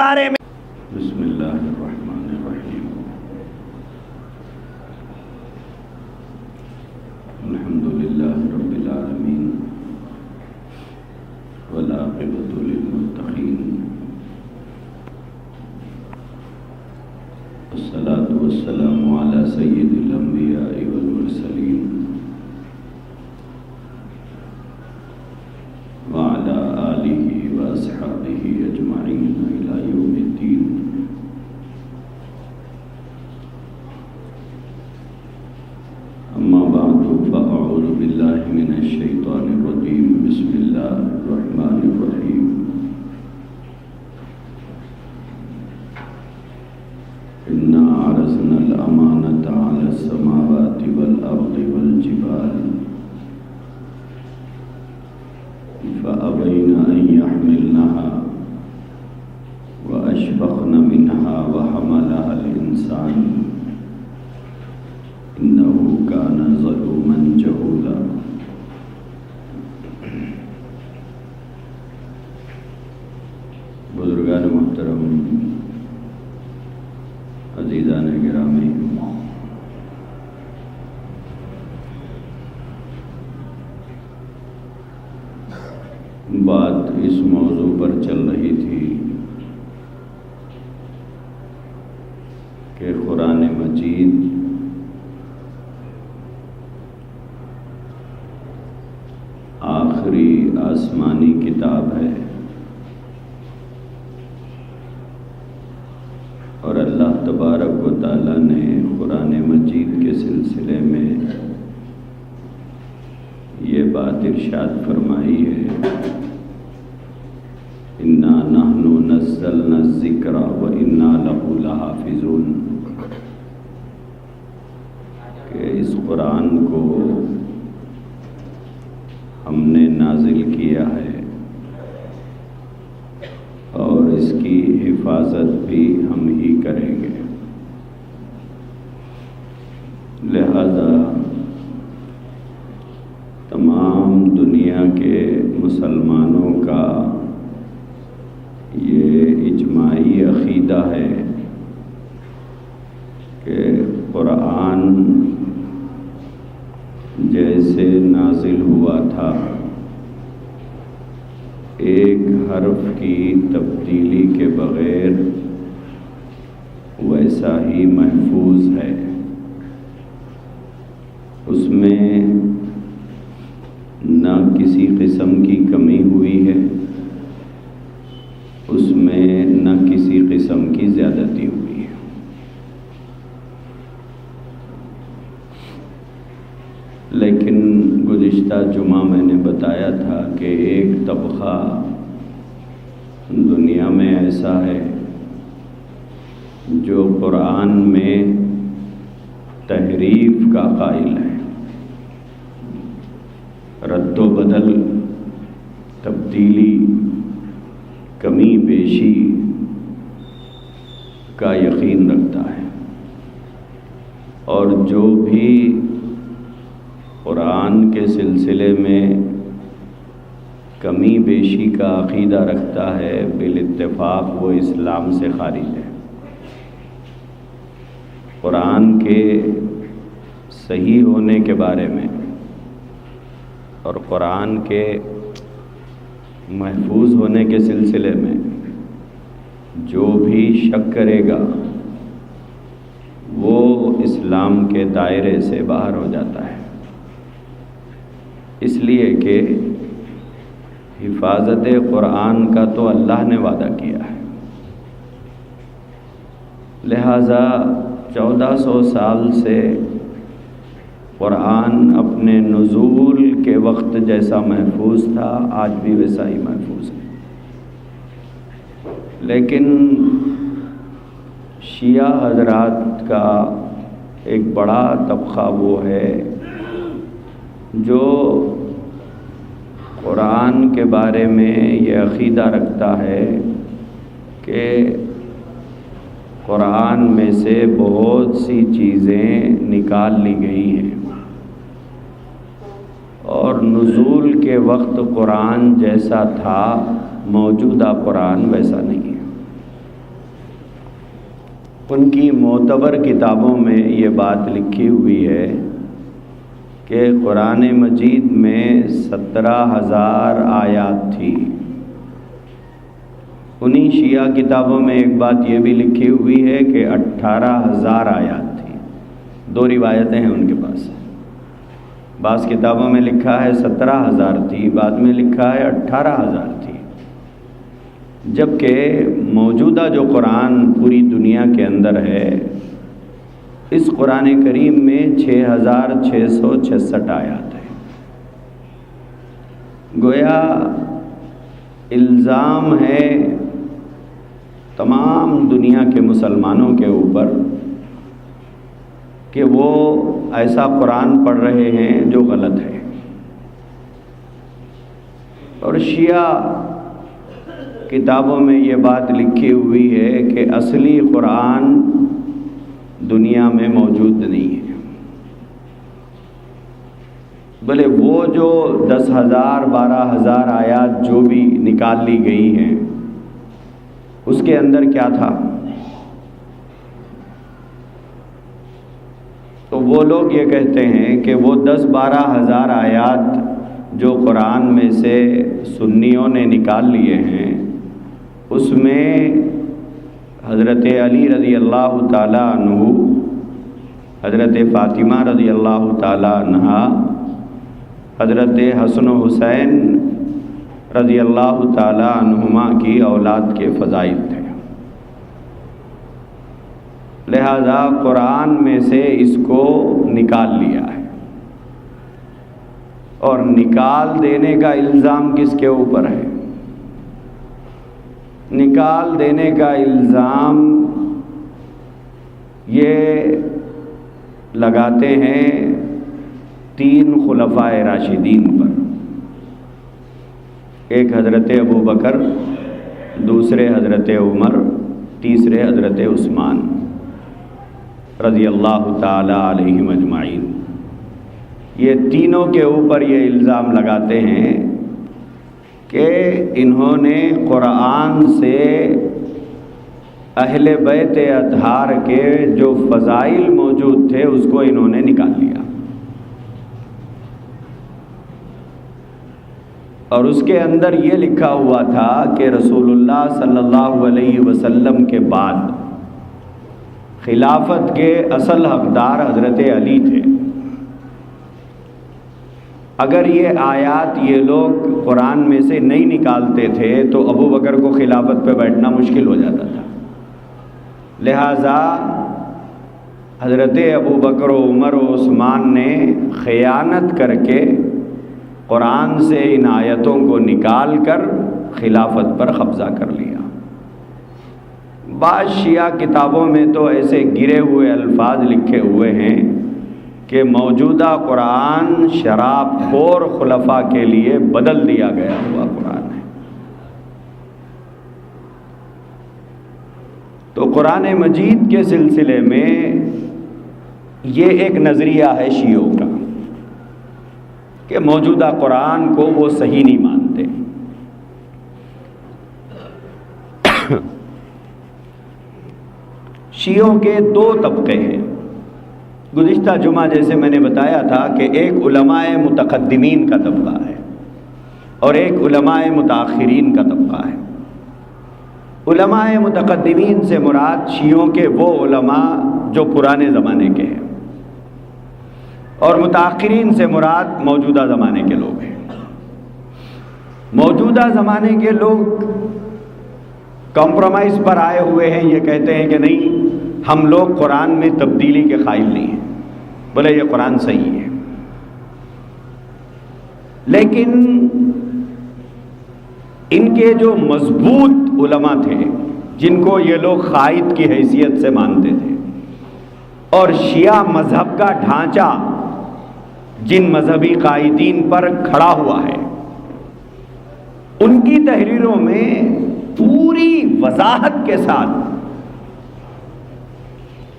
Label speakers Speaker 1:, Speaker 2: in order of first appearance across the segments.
Speaker 1: بارے میں
Speaker 2: بسم اللہ الرحمن الرحیم الحمد للہ رب العالمین والعاقبۃ للمتقین والصلاة والسلام علی سید الانبیاء والمرسلین وعلى آلہ واصحابہ اجمعین الی یوم الدین۔ اما بعد فاعوذ باللہ من الشیطان الرجیم، بسم اللہ الرحمن الرحیم۔ انا عرضنا الامانۃ علی السماوات والارض والجبال فأبين أن يحملنها وأشفقن منها وحملها الإنسان إنه كان ظلوما جهولا۔ بزرگان محترم، عزیزان گرامی، بات اس موضوع پر چل رہی تھی کہ قرآن مجید آخری آسمانی کتاب ہے اور اللہ تبارک و تعالیٰ نے قرآن مجید کے سلسلے میں یہ بات ارشاد فرمائی ہے، اِنَّا نَحْنُ نَزَّلْنَا الذِّكْرَ وَإِنَّا لَهُ لَحَافِظُونَ، کہ اس قرآن کو ہم نے نازل کیا ہے اور اس کی حفاظت بھی ہم ہی کریں گے۔ لہذا تمام دنیا کے مسلمانوں کا یہ اجماعی عقیدہ ہے کہ قرآن جیسے نازل ہوا تھا، ایک حرف کی تبدیلی کے بغیر ویسا ہی محفوظ ہے۔ اس میں نہ کسی قسم کی کمی ہوئی ہے، اس میں نہ کسی قسم کی زیادتی ہوئی ہے۔ لیکن گزشتہ جمعہ میں نے بتایا تھا کہ ایک طبقہ دنیا میں ایسا ہے جو قرآن میں تحریف کا قائل ہے، رد و بدل، تبدیلی، کمی بیشی کا یقین رکھتا ہے، اور جو بھی قرآن کے سلسلے میں کمی بیشی کا عقیدہ رکھتا ہے بالاتفاق وہ اسلام سے خارج ہے۔ قرآن کے صحیح ہونے کے بارے میں اور قرآن کے محفوظ ہونے کے سلسلے میں جو بھی شک کرے گا وہ اسلام کے دائرے سے باہر ہو جاتا ہے، اس لیے کہ حفاظت قرآن کا تو اللہ نے وعدہ کیا ہے۔ لہٰذا 1400 سال سے قرآن اپنے نزول کے وقت جیسا محفوظ تھا آج بھی ویسا ہی محفوظ ہے۔ لیکن شیعہ حضرات کا ایک بڑا طبقہ وہ ہے جو قرآن کے بارے میں یہ عقیدہ رکھتا ہے کہ قرآن میں سے بہت سی چیزیں نکال لی گئی ہیں اور نزول کے وقت قرآن جیسا تھا، موجودہ قرآن ویسا نہیں ہے۔ ان کی معتبر کتابوں میں یہ بات لکھی ہوئی ہے کہ قرآن مجید میں 17,000 آیات تھی۔ انہی شیعہ کتابوں میں ایک بات یہ بھی لکھی ہوئی ہے کہ 18,000 آیات تھی۔ دو روایتیں ہیں ان کے پاس، بعض کتابوں میں لکھا ہے 17,000 تھی، بعد میں لکھا ہے 18,000 تھی، جبکہ موجودہ جو قرآن پوری دنیا کے اندر ہے اس قرآن کریم میں 6,666 آیات ہیں۔ گویا الزام ہے تمام دنیا کے مسلمانوں کے اوپر کہ وہ ایسا قرآن پڑھ رہے ہیں جو غلط ہے، اور شیعہ کتابوں میں یہ بات لکھی ہوئی ہے کہ اصلی قرآن دنیا میں موجود نہیں ہے، بھلے وہ جو 10,000 12,000 آیات جو بھی نکال لی گئی ہیں اس کے اندر کیا تھا؟ تو وہ لوگ یہ کہتے ہیں کہ وہ 10-12,000 آیات جو قرآن میں سے سنیوں نے نکال لیے ہیں اس میں حضرت علی رضی اللہ تعالیٰ عنہ، حضرت فاطمہ رضی اللہ تعالیٰ عنہا، حضرت حسن و حسین رضی اللہ تعالیٰ عنہما کی اولاد کے فضائل تھے، لہذا قرآن میں سے اس کو نکال لیا ہے، اور نکال دینے کا الزام کس کے اوپر ہے؟ نکال دینے کا الزام یہ لگاتے ہیں 3 خلفائے راشدین پر، ایک حضرت ابو بکر، دوسرے حضرت عمر، تیسرے حضرت عثمان رضی اللہ تعالی علیہم اجمعین۔ یہ تینوں کے اوپر یہ الزام لگاتے ہیں کہ انہوں نے قرآن سے اہل بیت اطہار کے جو فضائل موجود تھے اس کو انہوں نے نکال لیا، اور اس کے اندر یہ لکھا ہوا تھا کہ رسول اللہ صلی اللہ علیہ وسلم کے بعد خلافت کے اصل حقدار حضرت علی تھے۔ اگر یہ آیات یہ لوگ قرآن میں سے نہیں نکالتے تھے تو ابو بکر کو خلافت پہ بیٹھنا مشکل ہو جاتا تھا، لہٰذا حضرت ابو بکر و عمر و عثمان نے خیانت کر کے قرآن سے ان آیتوں کو نکال کر خلافت پر قبضہ کر لیا۔ بعض شیعہ کتابوں میں تو ایسے گرے ہوئے الفاظ لکھے ہوئے ہیں کہ موجودہ قرآن شراب خور خلفاء کے لیے بدل دیا گیا ہوا قرآن ہے۔ تو قرآن مجید کے سلسلے میں یہ ایک نظریہ ہے شیعوں کا کہ موجودہ قرآن کو وہ صحیح نہیں مانتے۔ شیعوں کے 2 طبقے ہیں۔ گزشتہ جمعہ جیسے میں نے بتایا تھا کہ ایک علماء متقدمین کا طبقہ ہے اور ایک علماء متاخرین کا طبقہ ہے۔ علماء متقدمین سے مراد شیعوں کے وہ علماء جو پرانے زمانے کے ہیں، اور متاخرین سے مراد موجودہ زمانے کے لوگ ہیں۔ موجودہ زمانے کے لوگ کمپرومائز پر آئے ہوئے ہیں، یہ کہتے ہیں کہ نہیں ہم لوگ قرآن میں تبدیلی کے قائل نہیں ہیں، بولے یہ قرآن صحیح ہے۔ لیکن ان کے جو مضبوط علماء تھے جن کو یہ لوگ قائد کی حیثیت سے مانتے تھے، اور شیعہ مذہب کا ڈھانچہ جن مذہبی قائدین پر کھڑا ہوا ہے، ان کی تحریروں میں پوری وضاحت کے ساتھ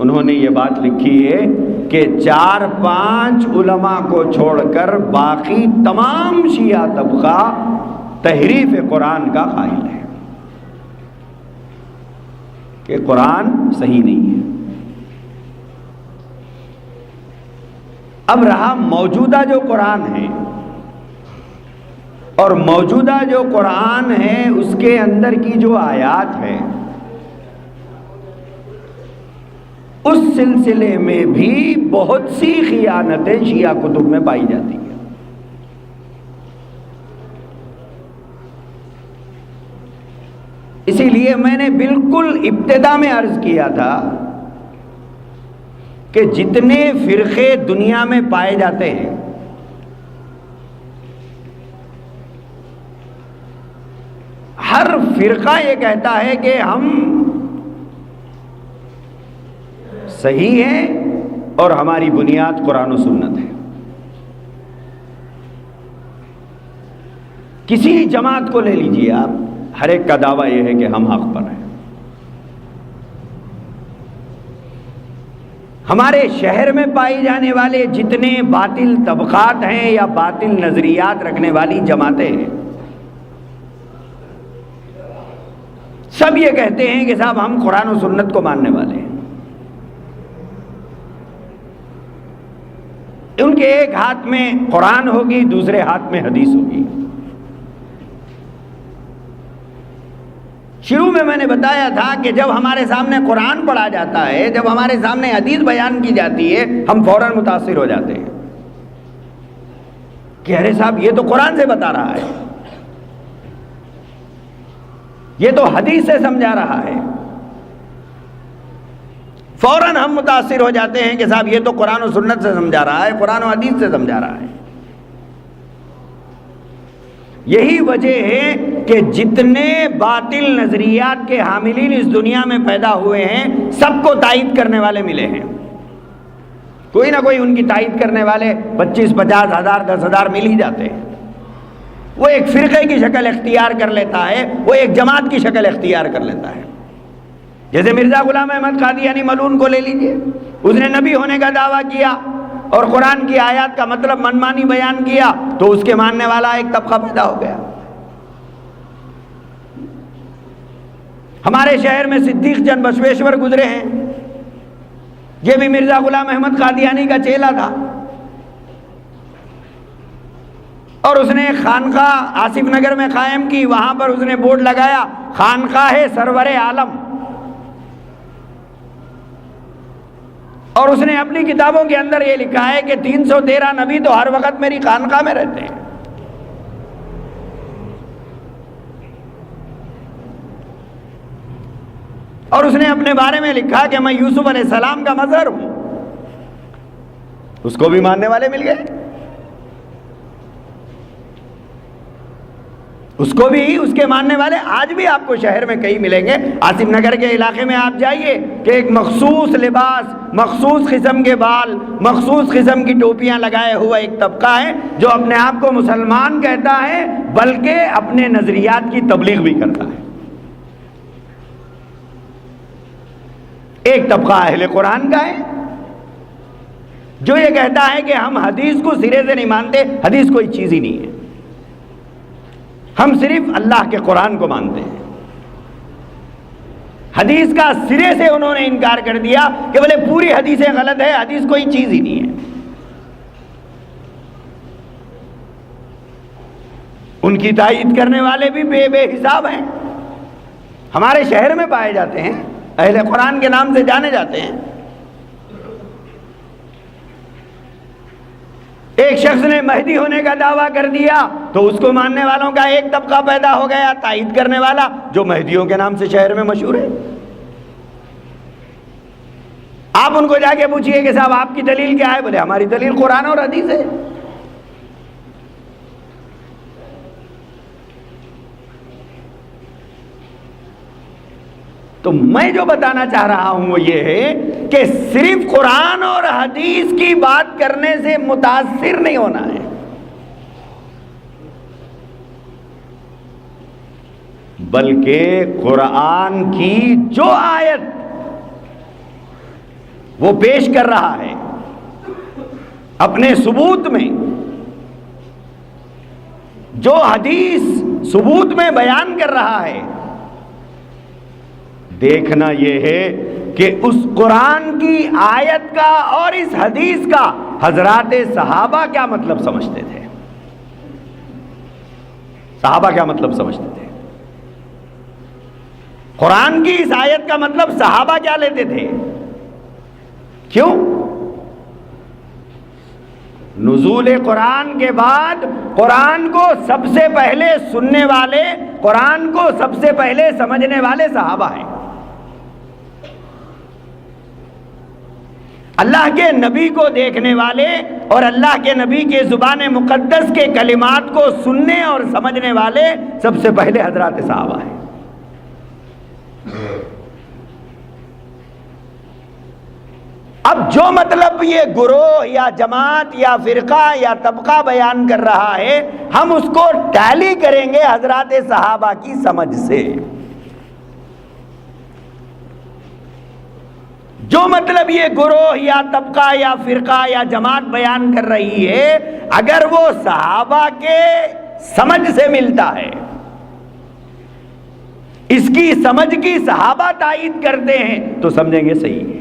Speaker 2: انہوں نے یہ بات لکھی ہے کہ 4-5 علماء کو چھوڑ کر باقی تمام شیعہ طبقہ تحریف قرآن کا قائل ہے کہ قرآن صحیح نہیں ہے۔ اب رہا موجودہ جو قرآن ہے، اور موجودہ جو قرآن ہے اس کے اندر کی جو آیات ہے، اس سلسلے میں بھی بہت سی خیانتیں شیعہ کتب میں پائی جاتی ہیں۔ اسی لیے میں نے بالکل ابتدا میں عرض کیا تھا کہ جتنے فرقے دنیا میں پائے جاتے ہیں، ہر فرقہ یہ کہتا ہے کہ ہم صحیح ہیں اور ہماری بنیاد قرآن و سنت ہے۔ کسی جماعت کو لے لیجیے آپ، ہر ایک کا دعویٰ یہ ہے کہ ہم حق پر ہیں۔ ہمارے شہر میں پائی جانے والے جتنے باطل طبقات ہیں یا باطل نظریات رکھنے والی جماعتیں ہیں، سب یہ کہتے ہیں کہ صاحب ہم قرآن و سنت کو ماننے والے ہیں۔ ان کے ایک ہاتھ میں قرآن ہوگی، دوسرے ہاتھ میں حدیث ہوگی۔ شروع میں نے بتایا تھا کہ جب ہمارے سامنے قرآن پڑھا جاتا ہے، جب ہمارے سامنے حدیث بیان کی جاتی ہے، ہم فوراً متاثر ہو جاتے ہیں کہ ارے صاحب یہ تو قرآن سے بتا رہا ہے، یہ تو حدیث سے سمجھا رہا ہے۔ فوراً ہم متاثر ہو جاتے ہیں کہ صاحب یہ تو قرآن و سنت سے سمجھا رہا ہے، قرآن و حدیث سے سمجھا رہا ہے۔ یہی وجہ ہے کہ جتنے باطل نظریات کے حاملین اس دنیا میں پیدا ہوئے ہیں، سب کو تائید کرنے والے ملے ہیں۔ کوئی نہ کوئی ان کی تائید کرنے والے 25-50 ہزار 10 ہزار مل ہی جاتے ہیں۔ وہ ایک فرقے کی شکل اختیار کر لیتا ہے، وہ ایک جماعت کی شکل اختیار کر لیتا ہے۔ جیسے مرزا غلام احمد قادیانی ملعون کو لے لیجئے، اس نے نبی ہونے کا دعویٰ کیا اور قرآن کی آیات کا مطلب منمانی بیان کیا، تو اس کے ماننے والا ایک طبقہ پیدا ہو گیا۔ ہمارے شہر میں صدیق چند بسویشور گزرے ہیں، یہ بھی مرزا غلام احمد قادیانی کا چیلا تھا، اور اس نے خانقاہ آصف نگر میں قائم کی۔ وہاں پر اس نے بورڈ لگایا، خانقاہ سرور عالم، اور اس نے اپنی کتابوں کے اندر یہ لکھا ہے کہ 313 نبی تو ہر وقت میری خانقاہ میں رہتے ہیں۔ اور اس نے اپنے بارے میں لکھا کہ میں یوسف علیہ السلام کا مظہر ہوں۔ اس کو بھی ماننے والے مل گئے، اس کو بھی اس کے ماننے والے آج بھی آپ کو شہر میں کئی ملیں گے۔ آصف نگر کے علاقے میں آپ جائیے کہ ایک مخصوص لباس، مخصوص قسم کے بال، مخصوص قسم کی ٹوپیاں لگائے ہوا ایک طبقہ ہے جو اپنے آپ کو مسلمان کہتا ہے، بلکہ اپنے نظریات کی تبلیغ بھی کرتا ہے۔ ایک طبقہ اہل قرآن کا ہے جو یہ کہتا ہے کہ ہم حدیث کو سرے سے نہیں مانتے، حدیث کوئی چیز ہی نہیں ہے، ہم صرف اللہ کے قرآن کو مانتے ہیں۔ حدیث کا سرے سے انہوں نے انکار کر دیا کہ بولے پوری حدیثیں غلط ہے، حدیث کوئی چیز ہی نہیں ہے۔ ان کی تائید کرنے والے بھی بے حساب ہیں، ہمارے شہر میں پائے جاتے ہیں، اہل قرآن کے نام سے جانے جاتے ہیں۔ ایک شخص نے مہدی ہونے کا دعویٰ کر دیا تو اس کو ماننے والوں کا ایک طبقہ پیدا ہو گیا تائید کرنے والا، جو مہدیوں کے نام سے شہر میں مشہور ہے۔ آپ ان کو جا کے پوچھئے کہ صاحب آپ کی دلیل کیا ہے؟ بولے ہماری دلیل قرآن اور حدیث ہے۔ تو میں جو بتانا چاہ رہا ہوں وہ یہ ہے کہ صرف قرآن اور حدیث کی بات کرنے سے متاثر نہیں ہونا ہے، بلکہ قرآن کی جو آیت وہ پیش کر رہا ہے اپنے ثبوت میں، جو حدیث ثبوت میں بیان کر رہا ہے، دیکھنا یہ ہے کہ اس قرآن کی آیت کا اور اس حدیث کا حضرات صحابہ کیا مطلب سمجھتے تھے. صحابہ کیا مطلب سمجھتے تھے؟ قرآن کی اس آیت کا مطلب صحابہ کیا لیتے تھے؟ کیوں؟ نزول قرآن کے بعد قرآن کو سب سے پہلے سننے والے، قرآن کو سب سے پہلے سمجھنے والے صحابہ ہیں. اللہ کے نبی کو دیکھنے والے اور اللہ کے نبی کے زبان مقدس کے کلمات کو سننے اور سمجھنے والے سب سے پہلے حضرات صحابہ ہیں. اب جو مطلب یہ گروہ یا جماعت یا فرقہ یا طبقہ بیان کر رہا ہے، ہم اس کو ٹیلی کریں گے حضرات صحابہ کی سمجھ سے. جو مطلب یہ گروہ یا طبقہ یا فرقہ یا جماعت بیان کر رہی ہے، اگر وہ صحابہ کے سمجھ سے ملتا ہے، اس کی سمجھ کی صحابہ تائید کرتے ہیں، تو سمجھیں گے صحیح ہے.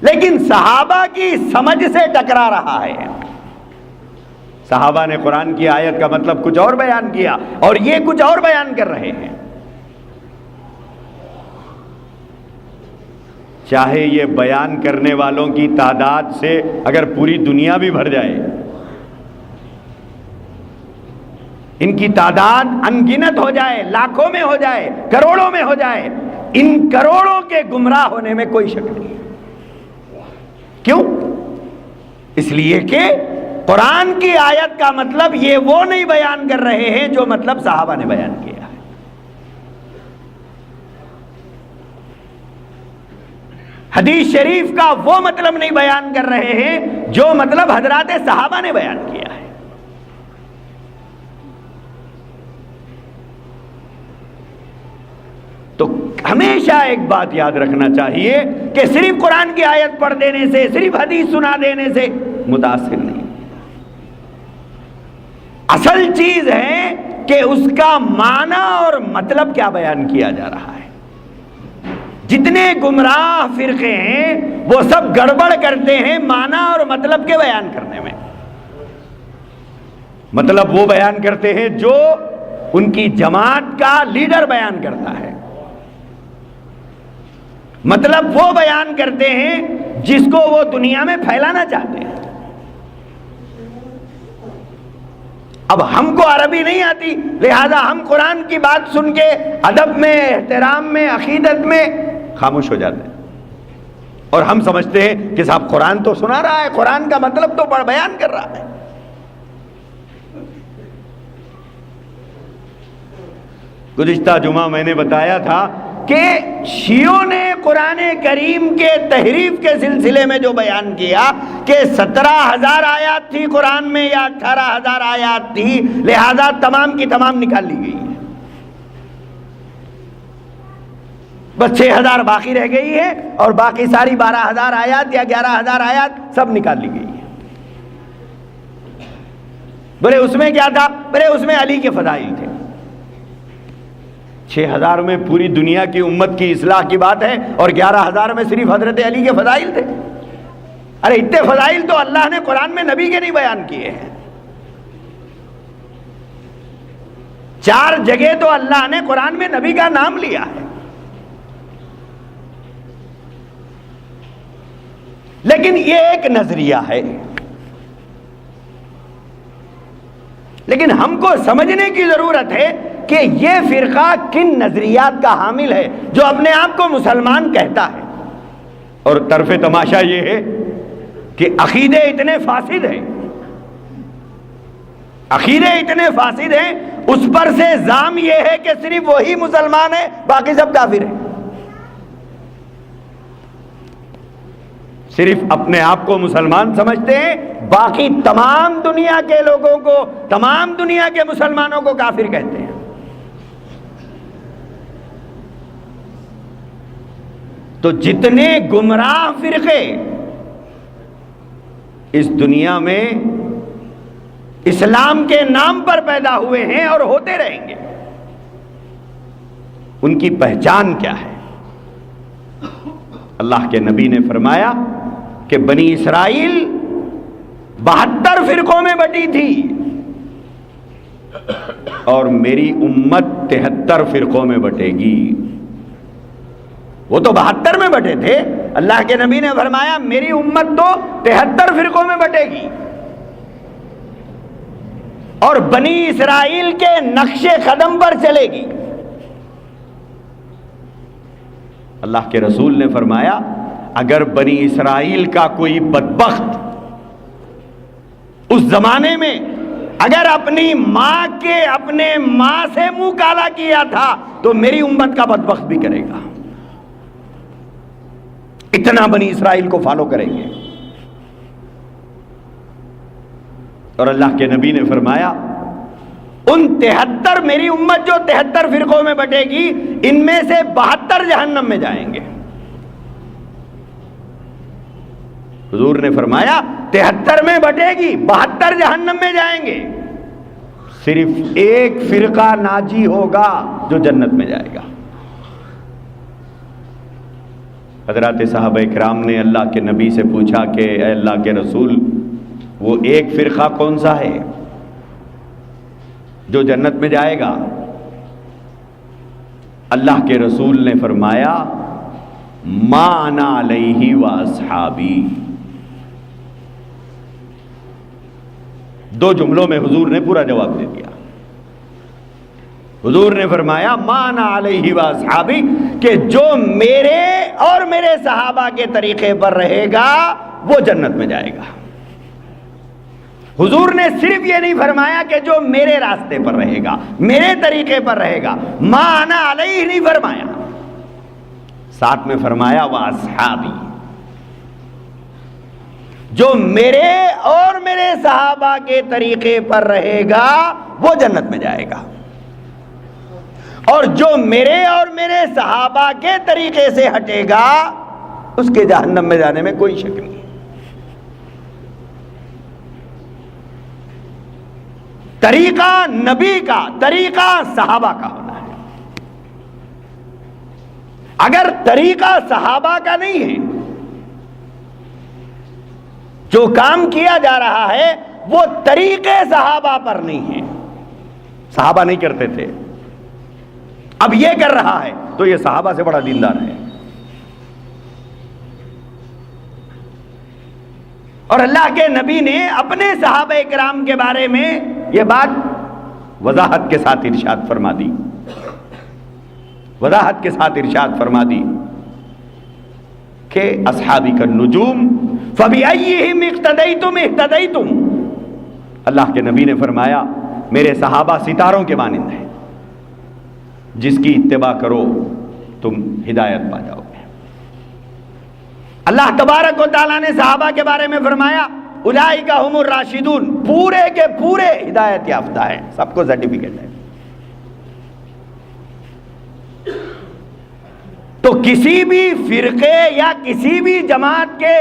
Speaker 2: لیکن صحابہ کی سمجھ سے ٹکرا رہا ہے. صحابہ نے قرآن کی آیت کا مطلب کچھ اور بیان کیا اور یہ کچھ اور بیان کر رہے ہیں. چاہے یہ بیان کرنے والوں کی تعداد سے اگر پوری دنیا بھی بھر جائے، ان کی تعداد انگنت ہو جائے، لاکھوں میں ہو جائے، کروڑوں میں ہو جائے، ان کروڑوں کے گمراہ ہونے میں کوئی شک نہیں. کیوں؟ اس لیے کہ قرآن کی آیت کا مطلب یہ وہ نہیں بیان کر رہے ہیں جو مطلب صحابہ نے بیان کیا ہے. حدیث شریف کا وہ مطلب نہیں بیان کر رہے ہیں جو مطلب حضرات صحابہ نے بیان کیا ہے. تو ہمیشہ ایک بات یاد رکھنا چاہیے کہ صرف قرآن کی آیت پڑھ دینے سے، صرف حدیث سنا دینے سے متاثر نہیں. اصل چیز ہے کہ اس کا معنی اور مطلب کیا بیان کیا جا رہا ہے. جتنے گمراہ فرقے ہیں وہ سب گڑبڑ کرتے ہیں معنی اور مطلب کے بیان کرنے میں. مطلب وہ بیان کرتے ہیں جو ان کی جماعت کا لیڈر بیان کرتا ہے. مطلب وہ بیان کرتے ہیں جس کو وہ دنیا میں پھیلانا چاہتے ہیں. اب ہم کو عربی نہیں آتی، لہذا ہم قرآن کی بات سن کے ادب میں، احترام میں، عقیدت میں خاموش ہو جاتے ہیں اور ہم سمجھتے ہیں کہ صاحب قرآن تو سنا رہا ہے، قرآن کا مطلب تو بیان کر رہا ہے. گزشتہ جمعہ میں نے بتایا تھا کہ شیعوں نے قرآن کریم کے تحریف کے سلسلے میں جو بیان کیا کہ 17,000 آیات تھی قرآن میں یا 18,000 آیات تھی، لہذا تمام کی تمام نکال لی گئی ہے، بس 6,000 باقی رہ گئی ہے اور باقی ساری 12,000 آیات یا 11,000 آیات سب نکال لی گئی ہے. بولے اس میں کیا تھا؟ بولے اس میں علی کے فضائل تھے. 6,000 میں پوری دنیا کی امت کی اصلاح کی بات ہے اور 11,000 میں صرف حضرت علی کے فضائل تھے. ارے اتنے فضائل تو اللہ نے قرآن میں نبی کے نہیں بیان کیے ہیں. 4 جگہ تو اللہ نے قرآن میں نبی کا نام لیا ہے. لیکن یہ ایک نظریہ ہے. لیکن ہم کو سمجھنے کی ضرورت ہے کہ یہ فرقہ کن نظریات کا حامل ہے جو اپنے آپ کو مسلمان کہتا ہے. اور طرف تماشا یہ ہے کہ عقیدے اتنے فاسد ہیں، عقیدے اتنے فاسد ہیں، اس پر سے الزام یہ ہے کہ صرف وہی مسلمان ہے، باقی سب کافر ہیں. صرف اپنے آپ کو مسلمان سمجھتے ہیں، باقی تمام دنیا کے لوگوں کو، تمام دنیا کے مسلمانوں کو کافر کہتے ہیں. تو جتنے گمراہ فرقے اس دنیا میں اسلام کے نام پر پیدا ہوئے ہیں اور ہوتے رہیں گے، ان کی پہچان کیا ہے؟ اللہ کے نبی نے فرمایا کہ بنی اسرائیل 72 فرقوں میں بٹی تھی اور میری امت 73 فرقوں میں بٹے گی۔ وہ تو 72 میں بٹے تھے، اللہ کے نبی نے فرمایا میری امت تو 73 فرقوں میں بٹے گی اور بنی اسرائیل کے نقش قدم پر چلے گی۔ اللہ کے رسول نے فرمایا اگر بنی اسرائیل کا کوئی بدبخت اس زمانے میں اگر اپنی ماں سے منہ کالا کیا تھا تو میری امت کا بدبخت بھی کرے گا، اتنا بنی اسرائیل کو فالو کریں گے۔ اور اللہ کے نبی نے فرمایا ان 73 میری امت جو 73 فرقوں میں بٹے گی ان میں سے 72 جہنم میں جائیں گے۔ حضور نے فرمایا 73 میں بٹے گی، 72 جہنم میں جائیں گے، صرف ایک فرقہ ناجی ہوگا جو جنت میں جائے گا۔ حضرات صحابہ کرام نے اللہ کے نبی سے پوچھا کہ اے اللہ کے رسول وہ ایک فرقہ کون سا ہے جو جنت میں جائے گا؟ اللہ کے رسول نے فرمایا ما انا علیہ واصحابی۔ 2 جملوں میں حضور نے پورا جواب دے دیا۔ حضور نے فرمایا ما انا علیہ واصحابی کہ جو میرے اور میرے صحابہ کے طریقے پر رہے گا وہ جنت میں جائے گا۔ حضور نے صرف یہ نہیں فرمایا کہ جو میرے راستے پر رہے گا، میرے طریقے پر رہے گا، ما انا علیہ نہیں فرمایا، ساتھ میں فرمایا واصحابی، جو میرے اور میرے صحابہ کے طریقے پر رہے گا وہ جنت میں جائے گا، اور جو میرے اور میرے صحابہ کے طریقے سے ہٹے گا اس کے جہنم میں جانے میں کوئی شک نہیں۔ طریقہ نبی کا، طریقہ صحابہ کا ہونا ہے۔ اگر طریقہ صحابہ کا نہیں ہے، جو کام کیا جا رہا ہے وہ طریقے صحابہ پر نہیں ہے، صحابہ نہیں کرتے تھے، اب یہ کر رہا ہے تو یہ صحابہ سے بڑا دیندار ہے۔ اور اللہ کے نبی نے اپنے صحابہ کرام کے بارے میں یہ بات وضاحت کے ساتھ ارشاد فرما دی، وضاحت کے ساتھ ارشاد فرما دی کہ اصحابی کالنجوم فبأیہم اقتدیتم اہتدیتم۔ اللہ کے نبی نے فرمایا میرے صحابہ ستاروں کے مانند ہیں، جس کی اتباع کرو تم ہدایت پا جاؤ گے۔ اللہ تبارک و تعالیٰ نے صحابہ کے بارے میں فرمایا اولئک ھم الراشدون، پورے کے پورے ہدایت یافتہ ہیں، سب کو سرٹیفکیٹ ہے۔ تو کسی بھی فرقے یا کسی بھی جماعت کے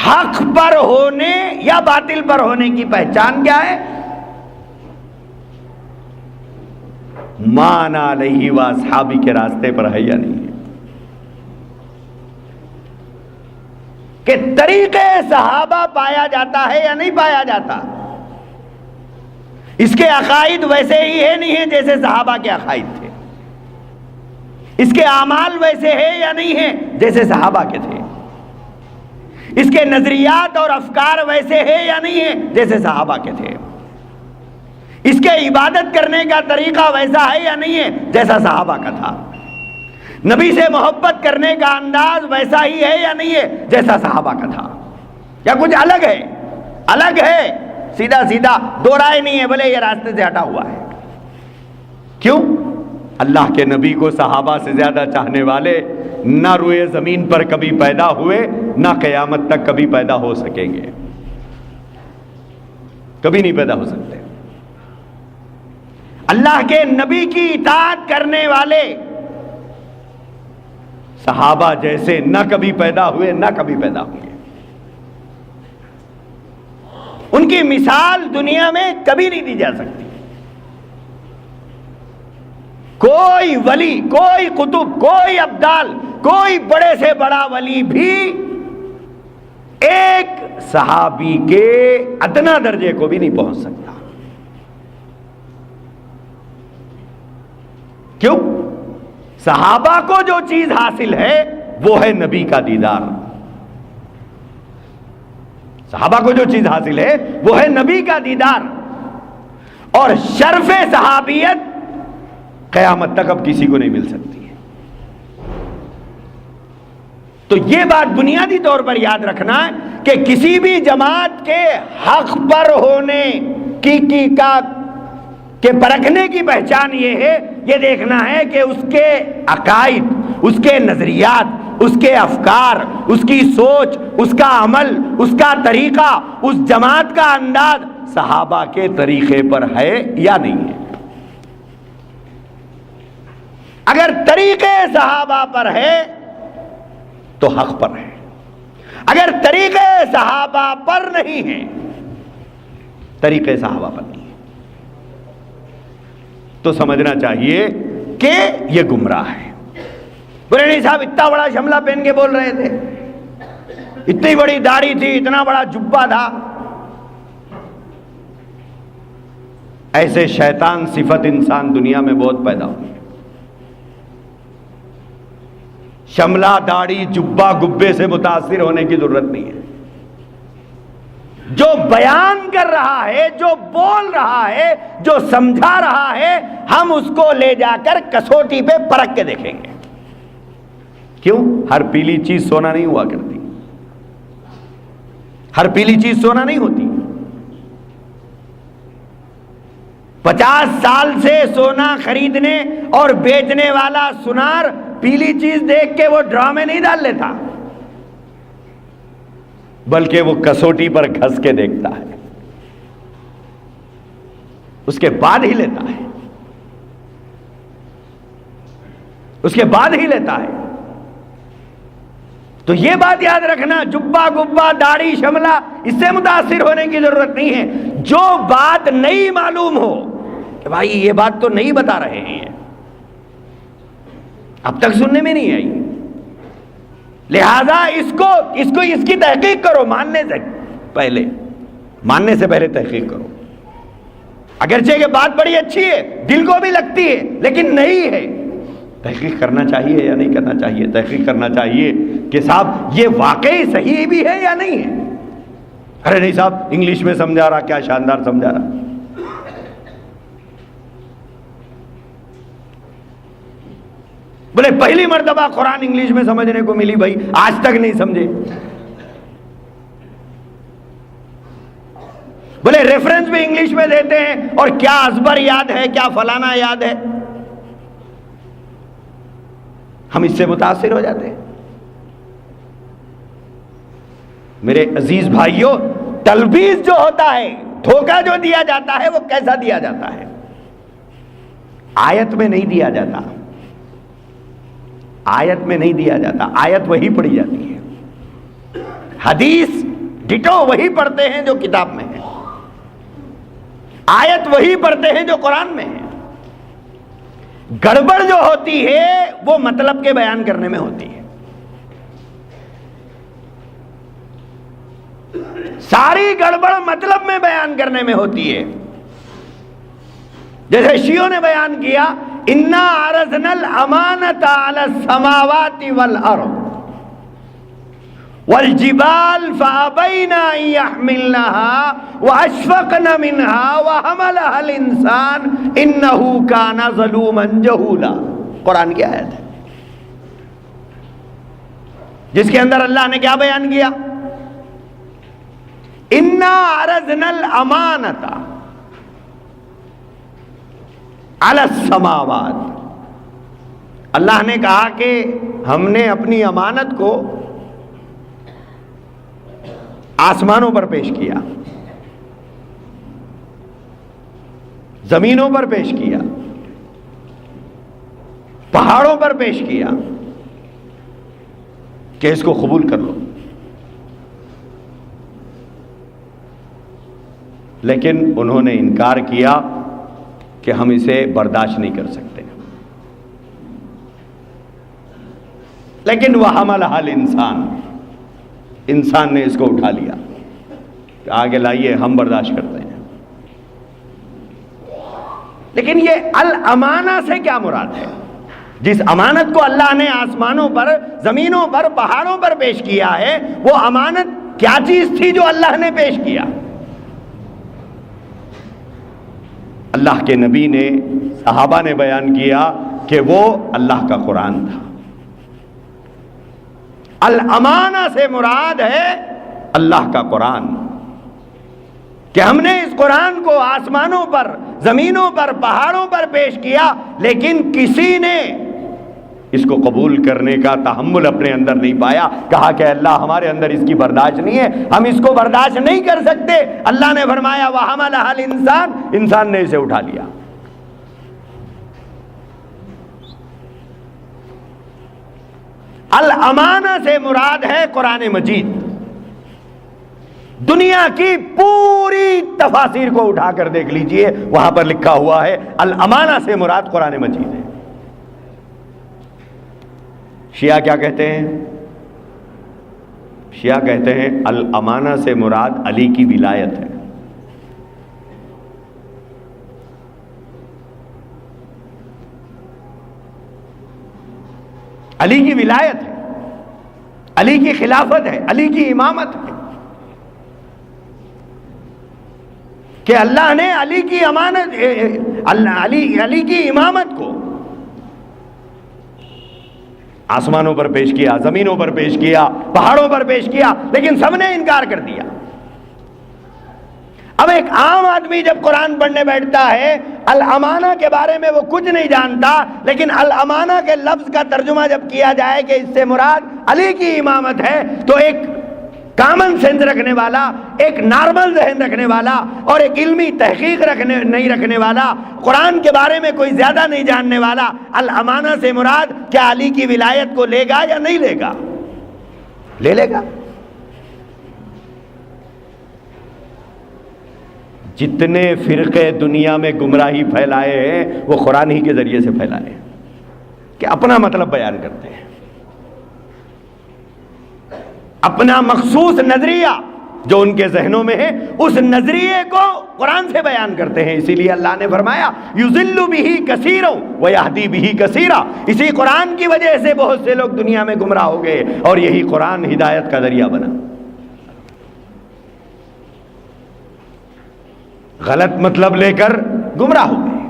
Speaker 2: حق پر ہونے یا باطل پر ہونے کی پہچان کیا ہے؟ ما انا علیہ واصحابی کے راستے پر ہے یا نہیں ہے، کہ طریقے صحابہ پایا جاتا ہے یا نہیں پایا جاتا، اس کے عقائد ویسے ہی ہے نہیں ہے جیسے صحابہ کے عقائد تھے، اس کے اعمال ویسے ہے یا نہیں ہے جیسے صحابہ کے تھے، اس کے نظریات اور افکار ویسے ہے یا نہیں ہے جیسے صحابہ کے تھے، اس کے عبادت کرنے کا طریقہ ویسا ہے یا نہیں ہے جیسا صحابہ کا تھا، نبی سے محبت کرنے کا انداز ویسا ہی ہے یا نہیں ہے جیسا صحابہ کا تھا، یا کچھ الگ ہے؟ الگ ہے، سیدھا سیدھا، دو رائے نہیں ہے، بھلے یہ راستے سے ہٹا ہوا ہے۔ کیوں؟ اللہ کے نبی کو صحابہ سے زیادہ چاہنے والے نہ روئے زمین پر کبھی پیدا ہوئے، نہ قیامت تک کبھی پیدا ہو سکیں گے، کبھی نہیں پیدا ہو سکتے۔ اللہ کے نبی کی اطاعت کرنے والے صحابہ جیسے نہ کبھی پیدا ہوئے نہ کبھی پیدا ہوں گے، ان کی مثال دنیا میں کبھی نہیں دی جا سکتی۔ کوئی ولی، کوئی قطب، کوئی ابدال، کوئی بڑے سے بڑا ولی بھی ایک صحابی کے ادنا درجے کو بھی نہیں پہنچ سکتا. کیوں؟ صحابہ کو جو چیز حاصل ہے وہ ہے نبی کا دیدار. صحابہ کو جو چیز حاصل ہے وہ ہے نبی کا دیدار. اور شرف صحابیت قیامت تک اب کسی کو نہیں مل سکتی ہے. تو یہ بات بنیادی طور پر یاد رکھنا ہے کہ کسی بھی جماعت کے حق پر ہونے کے پرکھنے کی پہچان یہ ہے، یہ دیکھنا ہے کہ اس کے عقائد، اس کے نظریات، اس کے افکار، اس کی سوچ، اس کا عمل، اس کا طریقہ، اس جماعت کا انداز صحابہ کے طریقے پر ہے یا نہیں ہے. اگر طریقے صحابہ پر ہے تو حق پر ہے، اگر طریقے صحابہ پر نہیں ہے، طریقے صحابہ پر نہیں ہے، تو سمجھنا چاہیے کہ یہ گمراہ ہے. بولے نہیں صاحب اتنا بڑا شملہ پہن کے بول رہے تھے، اتنی بڑی داڑھی تھی، اتنا بڑا جبہ تھا. ایسے شیطان صفت انسان دنیا میں بہت پیدا ہوئی. شملہ، داڑھی، جبہ، گبے سے متاثر ہونے کی ضرورت نہیں ہے. جو بیان کر رہا ہے، جو بول رہا ہے، جو سمجھا رہا ہے، ہم اس کو لے جا کر کسوٹی پہ پرکھ کے دیکھیں گے. کیوں؟ ہر پیلی چیز سونا نہیں ہوا کرتی، ہر پیلی چیز سونا نہیں ہوتی. 50 سال سے سونا خریدنے اور بیچنے والا سنار پیلی چیز دیکھ کے وہ ڈرامے نہیں ڈال لیتا، بلکہ وہ کسوٹی پر گھس کے دیکھتا ہے، اس کے بعد ہی لیتا ہے، اس کے بعد ہی لیتا ہے. تو یہ بات یاد رکھنا، جبہ، گبہ، داڑھی، شملہ، اس سے متاثر ہونے کی ضرورت نہیں ہے. جو بات نہیں معلوم ہو کہ بھائی یہ بات تو نہیں بتا رہے ہیں، اب تک سننے میں نہیں آئی، لہذا اس کی تحقیق کرو. ماننے سے پہلے تحقیق کرو. اگرچہ کہ بات بڑی اچھی ہے، دل کو بھی لگتی ہے، لیکن نہیں ہے، تحقیق کرنا چاہیے یا نہیں کرنا چاہیے؟ تحقیق کرنا چاہیے کہ صاحب یہ واقعی صحیح بھی ہے یا نہیں ہے. ارے نہیں صاحب انگلش میں سمجھا رہا، کیا شاندار سمجھا رہا. بولے پہلی مرتبہ قرآن انگلش میں سمجھنے کو ملی، بھائی آج تک نہیں سمجھے. بولے ریفرنس بھی انگلش میں دیتے ہیں، اور کیا ازبر یاد ہے، کیا فلانا یاد ہے. ہم اس سے متاثر ہو جاتے ہیں. میرے عزیز بھائیوں، تلبیس جو ہوتا ہے، دھوکہ جو دیا جاتا ہے، وہ کیسا دیا جاتا ہے؟ آیت میں نہیں دیا جاتا، آیت میں نہیں دیا جاتا، آیت وہی پڑھی جاتی ہے. حدیث ڈٹو وہی پڑھتے ہیں جو کتاب میں ہے، آیت وہی پڑھتے ہیں جو قرآن میں ہے. گڑبڑ جو ہوتی ہے وہ مطلب کے بیان کرنے میں ہوتی ہے. ساری گڑبڑ مطلب میں بیان کرنے میں ہوتی ہے. جیسے شیعوں نے بیان کیا، اِنَّا عَرَضْنَا الْأَمَانَةَ عَلَى السَّمَاوَاتِ وَالْأَرْضِ وَالْجِبَالِ فَأَبَيْنَا أَن يَحْمِلْنَهَا وَأَشْفَقْنَ مِنْهَا وَحَمَلَهَا الْإِنسَانُ إِنَّهُ كَانَ ظَلُومًا جَهُولًا. قرآن کی آیت ہے جس کے اندر اللہ نے کیا بیان کیا؟ اِنَّا عَرَضْنَا الْأَمَانَةَ علی السماوات. اللہ نے کہا کہ ہم نے اپنی امانت کو آسمانوں پر پیش کیا، زمینوں پر پیش کیا، پہاڑوں پر پیش کیا کہ اس کو قبول کر لو. لیکن انہوں نے انکار کیا کہ ہم اسے برداشت نہیں کر سکتے. لیکن وحملها الانسان، انسان نے اس کو اٹھا لیا کہ آگے لائیے ہم برداشت کرتے ہیں۔ لیکن یہ الامانہ سے کیا مراد ہے؟ جس امانت کو اللہ نے آسمانوں پر، زمینوں پر، پہاڑوں پر پیش کیا ہے، وہ امانت کیا چیز تھی جو اللہ نے پیش کیا؟ اللہ کے نبی نے، صحابہ نے بیان کیا کہ وہ اللہ کا قرآن تھا۔ الامانہ سے مراد ہے اللہ کا قرآن، کہ ہم نے اس قرآن کو آسمانوں پر، زمینوں پر، پہاڑوں پر پیش کیا، لیکن کسی نے اس کو قبول کرنے کا تحمل اپنے اندر نہیں پایا۔ کہا کہ اللہ ہمارے اندر اس کی برداشت نہیں ہے، ہم اس کو برداشت نہیں کر سکتے۔ اللہ نے فرمایا وَحَمَلَهَا الْإِنسَانُ، انسان نے اسے اٹھا لیا۔ الامانہ سے مراد ہے قرآن مجید۔ دنیا کی پوری تفاسیر کو اٹھا کر دیکھ لیجئے، وہاں پر لکھا ہوا ہے الامانہ سے مراد قرآن مجید ہے۔ شیعہ کیا کہتے ہیں؟ شیعہ کہتے ہیں الامانہ سے مراد علی کی ولایت ہے۔ علی کی ولایت ہے، علی کی خلافت ہے، علی کی امامت ہے، کہ اللہ نے علی کی امانت، علی کی امامت کو آسمانوں پر پیش کیا، زمینوں پر پیش کیا، پہاڑوں پر پیش کیا، لیکن سب نے انکار کر دیا۔ اب ایک عام آدمی جب قرآن پڑھنے بیٹھتا ہے، الامانہ کے بارے میں وہ کچھ نہیں جانتا، لیکن الامانہ کے لفظ کا ترجمہ جب کیا جائے کہ اس سے مراد علی کی امامت ہے، تو ایک کامن سینس رکھنے والا، ایک نارمل ذہن رکھنے والا، اور ایک علمی تحقیق نہیں رکھنے والا، قرآن کے بارے میں کوئی زیادہ نہیں جاننے والا، الامانہ سے مراد کیا علی کی ولایت کو لے گا یا نہیں لے گا؟ لے لے گا۔ جتنے فرقے دنیا میں گمراہی پھیلائے ہیں وہ قرآن ہی کے ذریعے سے پھیلائے ہیں، کہ اپنا مطلب بیان کرتے ہیں، اپنا مخصوص نظریہ جو ان کے ذہنوں میں ہے، اس نظریے کو قرآن سے بیان کرتے ہیں۔ اسی لیے اللہ نے فرمایا یضل بہ کثیرا ویہدی بہ کثیرا، اسی قرآن کی وجہ سے بہت سے لوگ دنیا میں گمراہ ہو گئے، اور یہی قرآن ہدایت کا ذریعہ بنا۔ غلط مطلب لے کر گمراہ ہو گئے،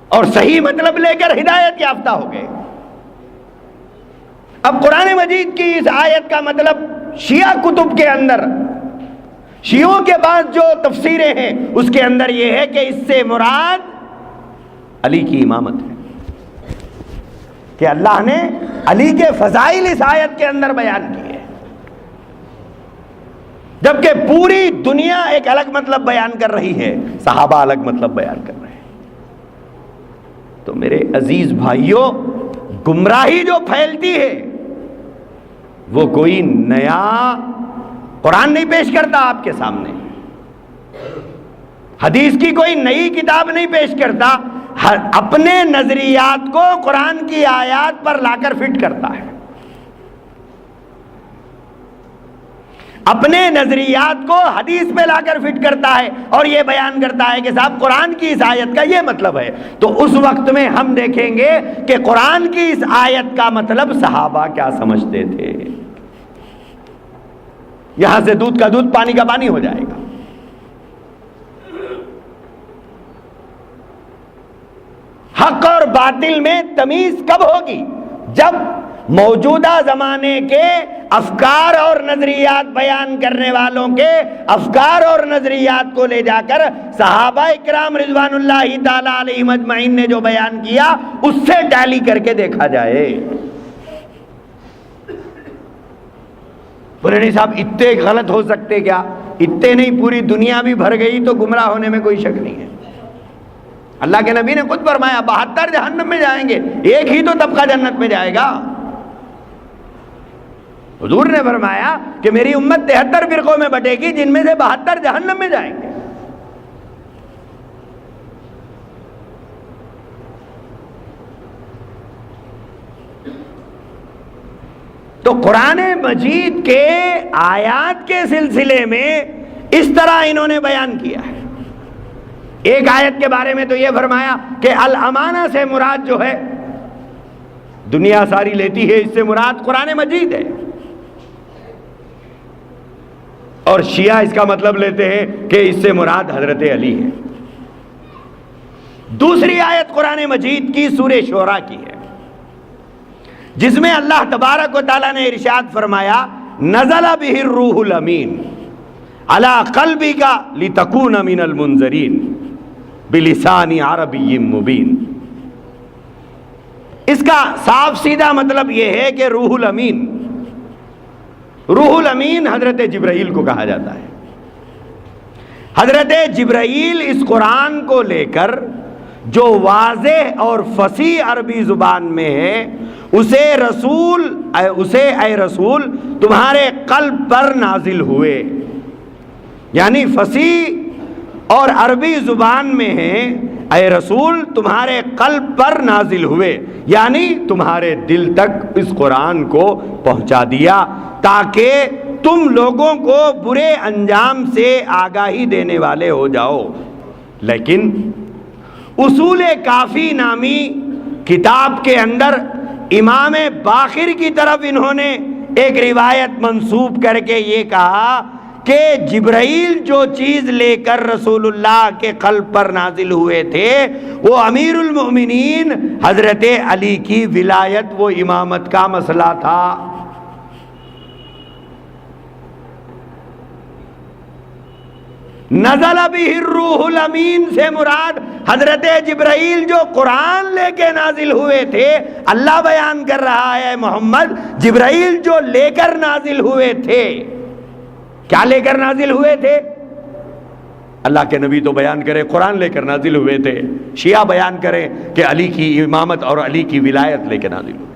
Speaker 2: اور صحیح مطلب لے کر ہدایت یافتہ ہو گئے۔ اب قرآن مجید کی اس آیت کا مطلب شیعہ کتب کے اندر، شیعوں کے پاس جو تفسیریں ہیں، اس کے اندر یہ ہے کہ اس سے مراد علی کی امامت ہے، کہ اللہ نے علی کے فضائل اس آیت کے اندر بیان کیے، جبکہ پوری دنیا ایک الگ مطلب بیان کر رہی ہے، صحابہ الگ مطلب بیان کر رہے ہیں۔ تو میرے عزیز بھائیوں، گمراہی جو پھیلتی ہے وہ کوئی نیا قرآن نہیں پیش کرتا آپ کے سامنے، حدیث کی کوئی نئی کتاب نہیں پیش کرتا، اپنے نظریات کو قرآن کی آیات پر لا کر فٹ کرتا ہے، اپنے نظریات کو حدیث پہ لا کر فٹ کرتا ہے، اور یہ بیان کرتا ہے کہ صاحب قرآن کی اس آیت کا یہ مطلب ہے۔ تو اس وقت میں ہم دیکھیں گے کہ قرآن کی اس آیت کا مطلب صحابہ کیا سمجھتے تھے۔ یہاں سے دودھ کا دودھ، پانی کا پانی ہو جائے گا۔ حق اور باطل میں تمیز کب ہوگی؟ جب موجودہ زمانے کے افکار اور نظریات بیان کرنے والوں کے افکار اور نظریات کو لے جا کر صحابہ اکرام رضوان اللہ تعالی علیہم اجمعین نے جو بیان کیا، اس سے ٹیلی کر کے دیکھا جائے۔ بولے نہیں صاحب اتنے غلط ہو سکتے کیا؟ اتنے نہیں، پوری دنیا بھی بھر گئی تو گمراہ ہونے میں کوئی شک نہیں ہے۔ اللہ کے نبی نے خود فرمایا 72 جہنم میں جائیں گے، ایک ہی تو طبقہ جنت میں جائے گا۔ حضور نے فرمایا کہ میری امت 73 فرقوں میں بٹے گی، جن میں سے 72 جہنم میں جائیں گے۔
Speaker 1: تو قرآن مجید کے آیات کے سلسلے میں اس طرح انہوں نے بیان کیا ہے۔ ایک آیت کے بارے میں تو یہ فرمایا کہ الامانہ سے مراد جو ہے دنیا ساری لیتی ہے، اس سے مراد قرآن مجید ہے، اور شیعہ اس کا مطلب لیتے ہیں کہ اس سے مراد حضرت علی ہے۔ دوسری آیت قرآن مجید کی سورہ شعراء کی ہے، جس میں اللہ تبارک و تعالیٰ نے ارشاد فرمایا نزل بہ الروح الامین علی قلبک لتکون من المنذرین بلسان عربی مبین۔ اس کا صاف سیدھا مطلب یہ ہے کہ روح الامین حضرت جبرائیل کو کہا جاتا ہے۔ حضرت جبرائیل اس قرآن کو لے کر جو واضح اور فصیح عربی زبان میں ہے اسے اے رسول تمہارے قلب پر نازل ہوئے، یعنی فصیح اور عربی زبان میں ہے اے رسول تمہارے قلب پر نازل ہوئے، یعنی تمہارے دل تک اس قرآن کو پہنچا دیا تاکہ تم لوگوں کو برے انجام سے آگاہی دینے والے ہو جاؤ۔ لیکن اصول کافی نامی کتاب کے اندر امام باقر کی طرف انہوں نے ایک روایت منسوب کر کے یہ کہا کہ جبرائیل جو چیز لے کر رسول اللہ کے قلب پر نازل ہوئے تھے وہ امیر المؤمنین حضرت علی کی ولایت و امامت کا مسئلہ تھا۔ نزل بہ الروح الامین سے مراد حضرت جبرائیل جو قرآن لے کے نازل ہوئے تھے، اللہ بیان کر رہا ہے محمد جبرائیل جو لے کر نازل ہوئے تھے، کیا لے کر نازل ہوئے تھے؟ اللہ کے نبی تو بیان کرے قرآن لے کر نازل ہوئے تھے، شیعہ بیان کرے کہ علی کی امامت اور علی کی ولایت لے کے نازل ہوئے۔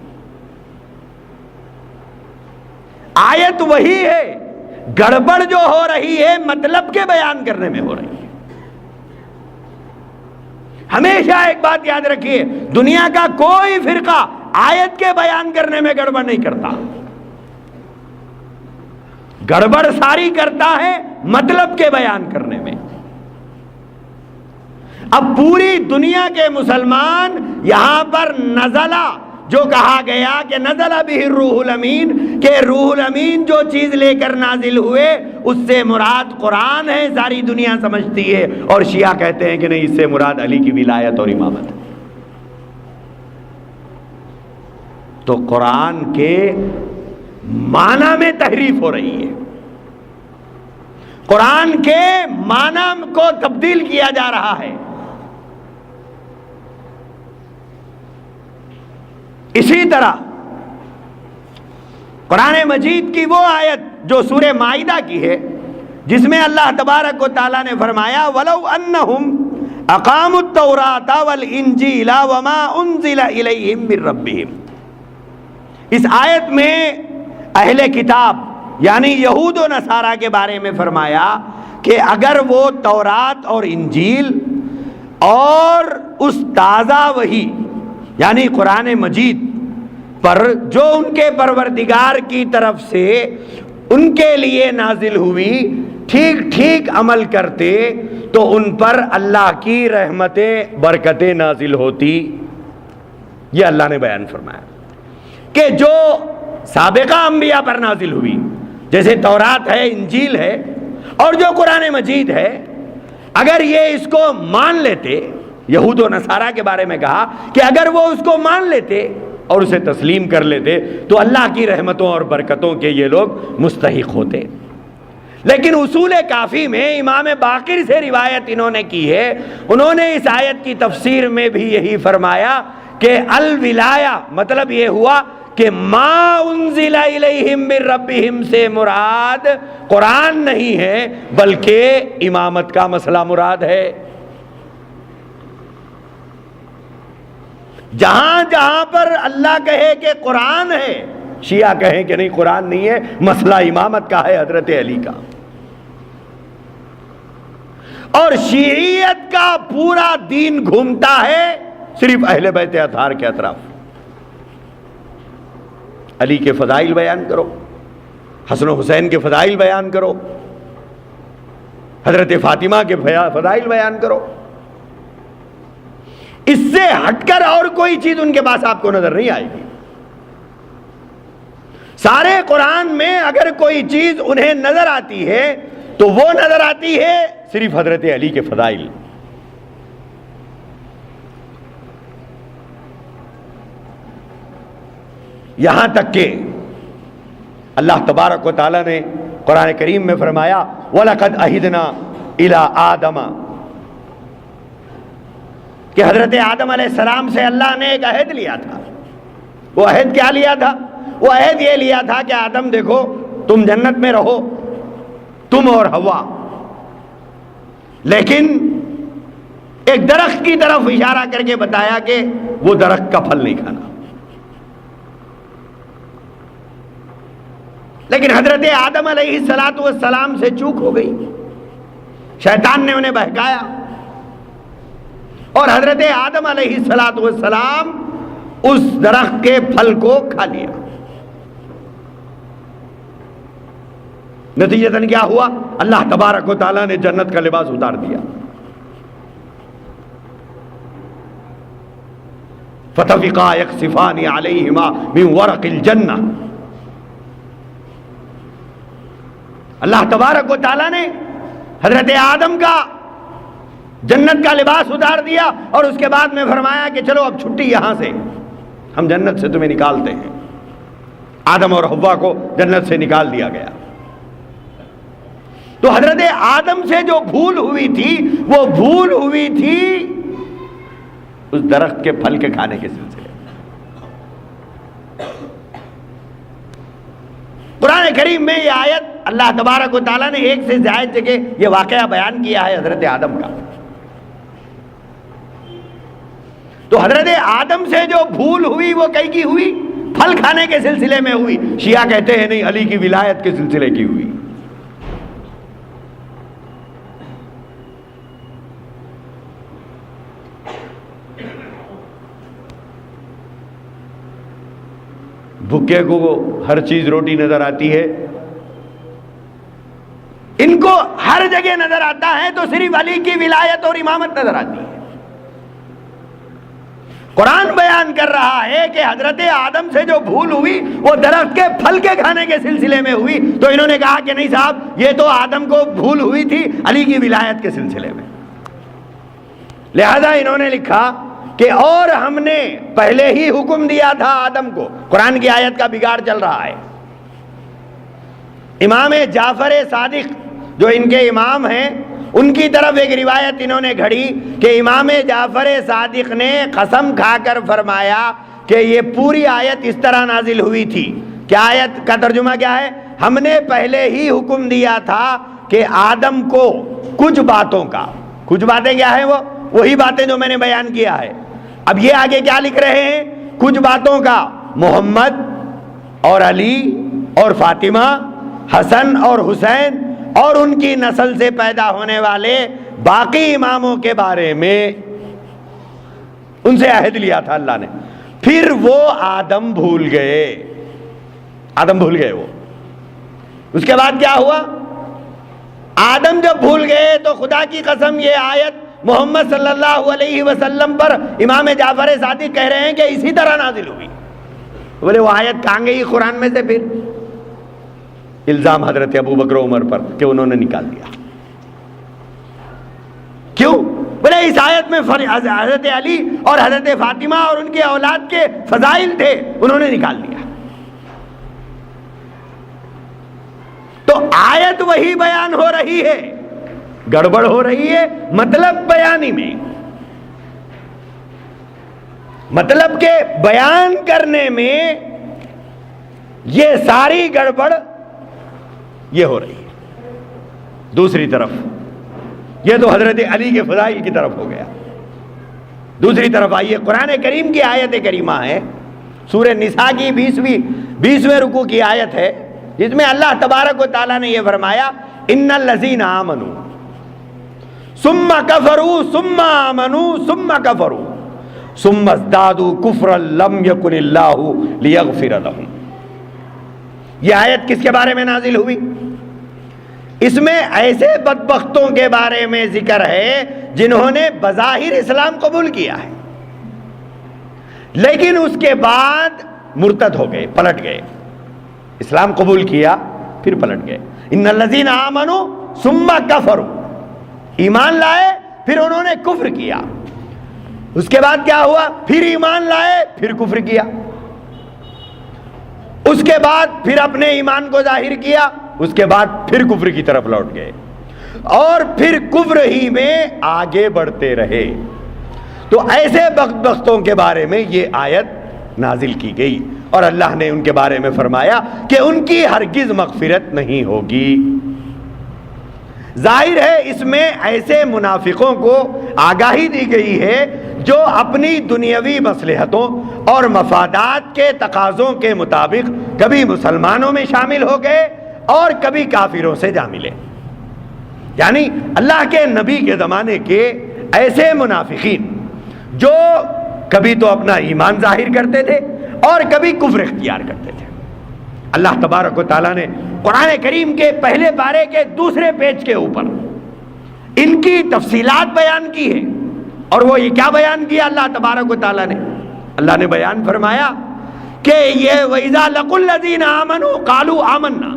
Speaker 1: آیت وہی ہے، گڑبڑ جو ہو رہی ہے مطلب کے بیان کرنے میں ہو رہی ہے۔ ہمیشہ ایک بات یاد رکھیے، دنیا کا کوئی فرقہ آیت کے بیان کرنے میں گڑبڑ نہیں کرتا، گڑبڑ ساری کرتا ہے مطلب کے بیان کرنے میں۔ اب پوری دنیا کے مسلمان یہاں پر نزلہ جو کہا گیا کہ نزل بہ الروح الامین، کہ روح الامین جو چیز لے کر نازل ہوئے اس سے مراد قرآن ہے، ساری دنیا سمجھتی ہے، اور شیعہ کہتے ہیں کہ نہیں، اس سے مراد علی کی ولایت اور امامت ہے۔ تو قرآن کے معنی میں تحریف ہو رہی ہے، قرآن کے معنی کو تبدیل کیا جا رہا ہے۔ اسی طرح قرآن مجید کی وہ آیت جو سورہ مائدہ کی ہے جس میں اللہ تبارک و تعالیٰ نے فرمایا وَلَوْ أَنَّهُمْ أَقَامُوا التَّوْرَاةَ وَالْإِنْجِيلَ وَمَا أُنزِلَ إِلَيْهِمْ مِنْ رَبِّهِمْ، اس آیت میں اہل کتاب یعنی یہود و نصارہ کے بارے میں فرمایا کہ اگر وہ تورات اور انجیل اور اس تازہ وحی یعنی قرآن مجید پر جو ان کے پروردگار کی طرف سے ان کے لیے نازل ہوئی ٹھیک ٹھیک عمل کرتے تو ان پر اللہ کی رحمتیں برکتیں نازل ہوتی۔ یہ اللہ نے بیان فرمایا کہ جو سابقہ انبیاء پر نازل ہوئی جیسے تورات ہے، انجیل ہے اور جو قرآن مجید ہے، اگر یہ اس کو مان لیتے، یہود و نصارہ کے بارے میں کہا کہ اگر وہ اس کو مان لیتے اور اسے تسلیم کر لیتے تو اللہ کی رحمتوں اور برکتوں کے یہ لوگ مستحق ہوتے۔ لیکن اصول کافی میں امام باقر سے روایت انہوں نے کی ہے، انہوں نے اس آیت کی تفسیر میں بھی یہی فرمایا کہ الولایہ مطلب یہ ہوا کہ ما انزل الیہم من ربہم سے مراد قرآن نہیں ہے بلکہ امامت کا مسئلہ مراد ہے۔ جہاں جہاں پر اللہ کہے کہ قرآن ہے، شیعہ کہیں کہ نہیں قرآن نہیں ہے، مسئلہ امامت کا ہے، حضرت علی کا۔ اور شیعیت کا پورا دین گھومتا ہے صرف اہل بیت اطہار کے اطراف۔ علی کے فضائل بیان کرو، حسن و حسین کے فضائل بیان کرو، حضرت فاطمہ کے فضائل بیان کرو. اس سے ہٹ کر اور کوئی چیز ان کے پاس آپ کو نظر نہیں آئے گی. سارے قرآن میں اگر کوئی چیز انہیں نظر آتی ہے تو وہ نظر آتی ہے صرف حضرت علی کے فضائل. یہاں تک کہ اللہ تبارک و تعالیٰ نے قرآن کریم میں فرمایا وَلَقَدْ أَهِدْنَا إِلَىٰ آدَمَ، کہ حضرت آدم علیہ السلام سے اللہ نے ایک عہد لیا تھا. وہ عہد کیا لیا تھا؟ وہ عہد یہ لیا تھا کہ آدم دیکھو تم جنت میں رہو، تم اور حوا، لیکن ایک درخت کی طرف اشارہ کر کے بتایا کہ وہ درخت کا پھل نہیں کھانا. لیکن حضرت آدم علیہ السلام سے چوک ہو گئی، شیطان نے انہیں بہکایا اور حضرت آدم علیہ السلام اس درخت کے پھل کو کھا لیا. نتیجتاً کیا ہوا؟ اللہ تبارک و تعالیٰ نے جنت کا لباس اتار دیا. فَطَفِقَا يَخْصِفَانِ عَلَيْهِمَا مِنْ وَرَقِ الْجَنَّةِ. اللہ تبارک و تعالیٰ نے حضرت آدم کا جنت کا لباس اتار دیا اور اس کے بعد میں فرمایا کہ چلو اب چھٹی یہاں سے، ہم جنت سے تمہیں نکالتے ہیں. آدم اور حوا کو جنت سے نکال دیا گیا. تو حضرت آدم سے جو بھول ہوئی تھی وہ بھول ہوئی تھی اس درخت کے پھل کے کھانے کے سلسلے. قرآن کریم میں یہ آیت اللہ تبارک و تعالیٰ نے ایک سے زائد جگہ یہ واقعہ بیان کیا ہے حضرت آدم کا. تو حضرت آدم سے جو بھول ہوئی وہ کئی کی ہوئی؟ پھل کھانے کے سلسلے میں ہوئی. شیعہ کہتے ہیں نہیں، علی کی ولایت کے سلسلے کی ہوئی. بھوکے کو ہر چیز روٹی نظر آتی ہے، ان کو ہر جگہ نظر آتا ہے تو صرف علی کی ولایت اور امامت نظر آتی ہے. قرآن بیان کر رہا ہے کہ حضرت آدم سے جو بھول ہوئی وہ درخت کے پھل کے کھانے کے سلسلے میں ہوئی. تو انہوں نے کہا کہ نہیں صاحب، یہ تو آدم کو بھول ہوئی تھی علی کی ولایت کے سلسلے میں. لہذا انہوں نے لکھا کہ اور ہم نے پہلے ہی حکم دیا تھا آدم کو. قرآن کی آیت کا بگاڑ چل رہا ہے. امام جعفر صادق جو ان کے امام ہیں، ان کی طرف ایک روایت انہوں نے گھڑی کہ امام جعفر صادق نے قسم کھا کر فرمایا کہ یہ پوری آیت اس طرح نازل ہوئی تھی. کیا آیت کا ترجمہ کیا ہے؟ ہم نے پہلے ہی حکم دیا تھا کہ آدم کو کچھ باتوں کا، کچھ باتیں کیا ہیں؟ وہ وہی باتیں جو میں نے بیان کیا ہے. اب یہ آگے کیا لکھ رہے ہیں؟ کچھ باتوں کا محمد اور علی اور فاطمہ، حسن اور حسین اور ان کی نسل سے پیدا ہونے والے باقی اماموں کے بارے میں ان سے عہد لیا تھا اللہ نے. پھر وہ آدم بھول گئے، آدم بھول گئے. وہ اس کے بعد کیا ہوا؟ آدم جب بھول گئے تو خدا کی قسم یہ آیت محمد صلی اللہ علیہ وسلم پر امام جعفر صادق کہہ رہے ہیں کہ اسی طرح نازل ہوئی. بولے وہ آیت کہاں گئی قرآن میں سے؟ پھر الزام حضرت ابو بکر عمر پر کہ انہوں نے نکال دیا. کیوں؟ بولے اس آیت میں حضرت علی اور حضرت فاطمہ اور ان کے اولاد کے فضائل تھے، انہوں نے نکال دیا. تو آیت وہی بیان ہو رہی ہے، گڑبڑ ہو رہی ہے مطلب بیانی میں. مطلب کے بیان کرنے میں یہ ساری گڑبڑ یہ ہو رہی ہے. دوسری طرف یہ تو حضرت علی کے فضائل کی طرف ہو گیا. دوسری طرف آئیے قرآن کریم کی آیت کریمہ ہے، سورہ نساء کی 20ویں رکوع کی آیت ہے، جس میں اللہ تبارک و تعالیٰ نے یہ فرمایا ان الذین آمنوا ثم کفروا ثم آمنوا ثم کفروا ثم ازدادوا کفرا لم یکن اللہ لیغفر لهم یہ آیت کس کے بارے میں نازل ہوئی؟ اس میں ایسے بدبختوں کے بارے میں ذکر ہے جنہوں نے بظاہر اسلام قبول کیا ہے لیکن اس کے بعد مرتد ہو گئے، پلٹ گئے، اسلام قبول کیا پھر پلٹ گئے۔ ان الذین آمنوا ثم کفروا، ایمان لائے پھر انہوں نے کفر کیا، اس کے بعد کیا ہوا؟ پھر ایمان لائے پھر کفر کیا، اس کے بعد پھر اپنے ایمان کو ظاہر کیا، اس کے بعد پھر کفر کی طرف لوٹ گئے اور پھر کفر ہی میں آگے بڑھتے رہے۔ تو ایسے بدبختوں کے بارے میں یہ آیت نازل کی گئی اور اللہ نے ان کے بارے میں فرمایا کہ ان کی ہرگز مغفرت نہیں ہوگی۔ ظاہر ہے اس میں ایسے منافقوں کو آگاہی دی گئی ہے جو اپنی دنیاوی مصلحتوں اور مفادات کے تقاضوں کے مطابق کبھی مسلمانوں میں شامل ہو گئے اور کبھی کافروں سے جا ملے۔ یعنی اللہ کے نبی کے زمانے کے ایسے منافقین جو کبھی تو اپنا ایمان ظاہر کرتے تھے اور کبھی کفر اختیار کرتے تھے۔ اللہ تبارک و تعالیٰ نے قرآن کریم کے پہلے پارے کے دوسرے پیج کے اوپر ان کی تفصیلات بیان کی ہے، اور وہ یہ کیا بیان کیا اللہ تبارک و تعالیٰ نے؟ اللہ نے بیان فرمایا کہ یہ وَإِذَا لَقُوا الَّذِينَ آمَنُوا قَالُوا آمَنَّا،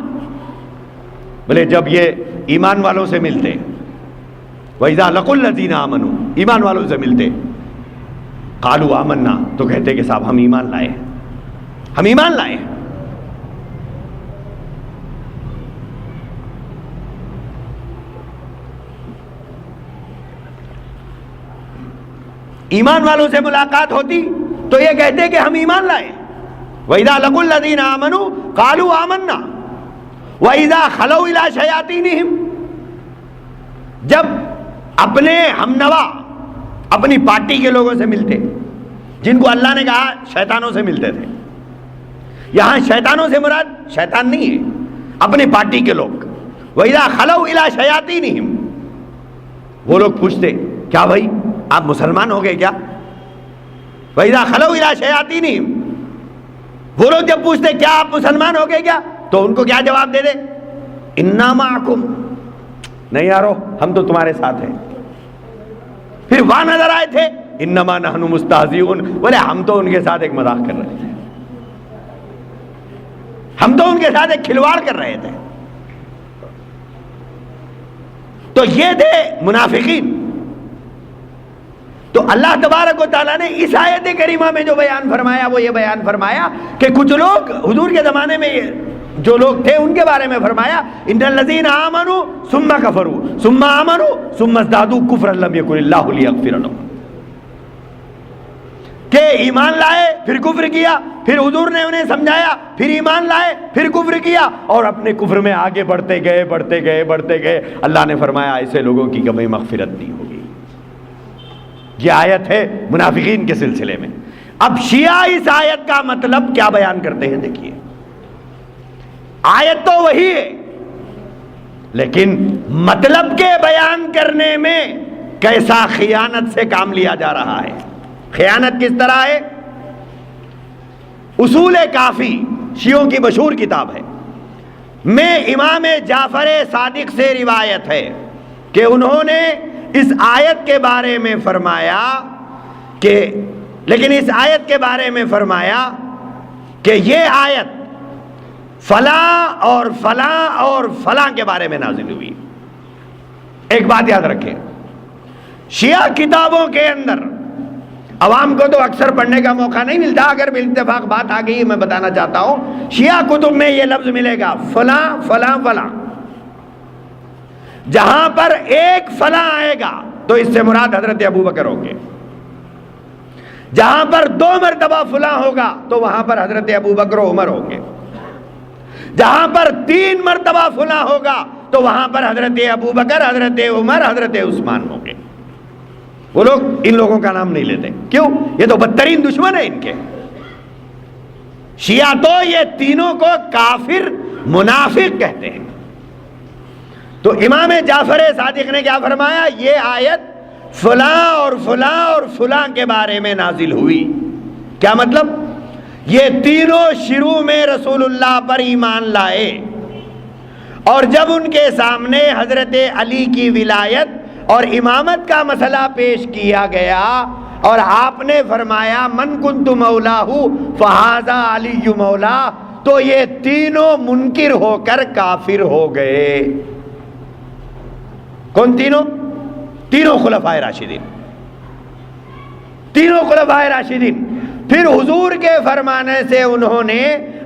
Speaker 1: بولے جب یہ ایمان والوں سے ملتے، وَإِذَا لَقُوا الَّذِينَ آمَنُوا، ایمان والوں سے ملتے، قَالُوا آمَنَّا، تو کہتے کہ صاحب ہم ایمان لائے، ہم ایمان لائے۔ ایمان والوں سے ملاقات ہوتی تو یہ کہتے کہ ہم ایمان لائے۔ وَإِذَا لَقُوا الَّذِينَ آمَنُوا قَالُوا آمَنَّا وَإِذَا خَلَوْا إِلَىٰ شَيَاطِينِهِمْ، جب اپنے ہمنوا اپنی پارٹی کے لوگوں سے ملتے، جن کو اللہ نے کہا شیطانوں سے ملتے تھے، یہاں شیطانوں سے مراد شیطان نہیں ہے، اپنی پارٹی کے لوگ۔ وَإِذَا خَلَوْا إِلَىٰ شَيَاطِينِهِمْ، وہ لوگ پوچھتے کیا بھائی آپ مسلمان ہو گئے کیا؟ وَإِذَا خَلَوْا إِلَىٰ شَيَاطِينِهِمْ، وہ لوگ جب پوچھتے کیا آپ مسلمان ہو گئے کیا، تو ان کو کیا جواب دے دے؟ اِنَّا مَعَكُمْ، نہیں یارو ہم تو تمہارے ساتھ ہیں۔ پھر وہاں نظر آئے تھے اِنَّمَا نَحْنُ مُسْتَهْزِئُونَ، بولے ہم تو ان کے ساتھ ایک مذاق کر رہے تھے، ہم تو ان کے ساتھ ایک کھلواڑ کر رہے تھے۔ تو یہ تھے منافقین۔ تو اللہ تبارک و تعالیٰ نے اس آیت کریمہ میں جو بیان فرمایا وہ یہ بیان فرمایا کہ کچھ لوگ حضور کے زمانے میں جو لوگ تھے ان کے بارے میں فرمایا ان الذین آمنوا ثم کفروا ثم آمنوا ثم ازدادوا کفرا لم یکن اللہ لیغفر لهم، کہ ایمان لائے پھر کفر کیا، پھر حضور نے انہیں سمجھایا، پھر ایمان لائے پھر کفر کیا اور اپنے کفر میں آگے بڑھتے گئے۔ اللہ نے فرمایا ایسے لوگوں کی کبھی مغفرت نہیں ہوگی۔ یہ آیت ہے منافقین کے سلسلے میں۔ اب شیعہ اس آیت کا مطلب کیا بیان کرتے ہیں، دیکھیے آیت تو وہی ہے لیکن مطلب کے بیان کرنے میں کیسا خیانت سے کام لیا جا رہا ہے۔ خیانت کس طرح ہے؟ اصول کافی شیعوں کی مشہور کتاب ہے، میں امام جعفر صادق سے روایت ہے کہ انہوں نے اس آیت کے بارے میں فرمایا کہ اس آیت کے بارے میں فرمایا کہ یہ آیت فلاں اور فلاں اور فلاں کے بارے میں نازل ہوئی۔ ایک بات یاد رکھیں، شیعہ کتابوں کے اندر عوام کو تو اکثر پڑھنے کا موقع نہیں ملتا، اگر بالاتفاق بات آ گئی میں بتانا چاہتا ہوں، شیعہ کتب میں یہ لفظ ملے گا فلاں فلاں فلاں، جہاں پر ایک فلاں آئے گا تو اس سے مراد حضرت ابو بکر ہوں گے، جہاں پر 2 مرتبہ فلاں ہوگا تو وہاں پر حضرت ابو بکر و عمر ہوں گے، جہاں پر 3 مرتبہ فلاں ہوگا تو وہاں پر حضرت ابو بکر، حضرت عمر، حضرت عثمان ہوں گے۔ وہ لوگ ان لوگوں کا نام نہیں لیتے، کیوں؟ یہ تو بدترین دشمن ہے ان کے۔ شیعہ تو یہ تینوں کو کافر منافق کہتے ہیں۔ تو امام جعفر صادق نے کیا فرمایا؟ یہ آیت فلاں اور فلاں اور فلاں کے بارے میں نازل ہوئی۔ کیا مطلب؟ یہ تینوں شروع میں رسول اللہ پر ایمان لائے، اور جب ان کے سامنے حضرت علی کی ولایت اور امامت کا مسئلہ پیش کیا گیا اور آپ نے فرمایا من کنت مولاہ فہذا علی مولا، تو یہ تینوں منکر ہو کر کافر ہو گئے۔ کون تینوں؟ تینوں خلفائے راشدین، تینوں خلفائے راشدین۔ پھر حضور کے فرمانے سے انہوں نے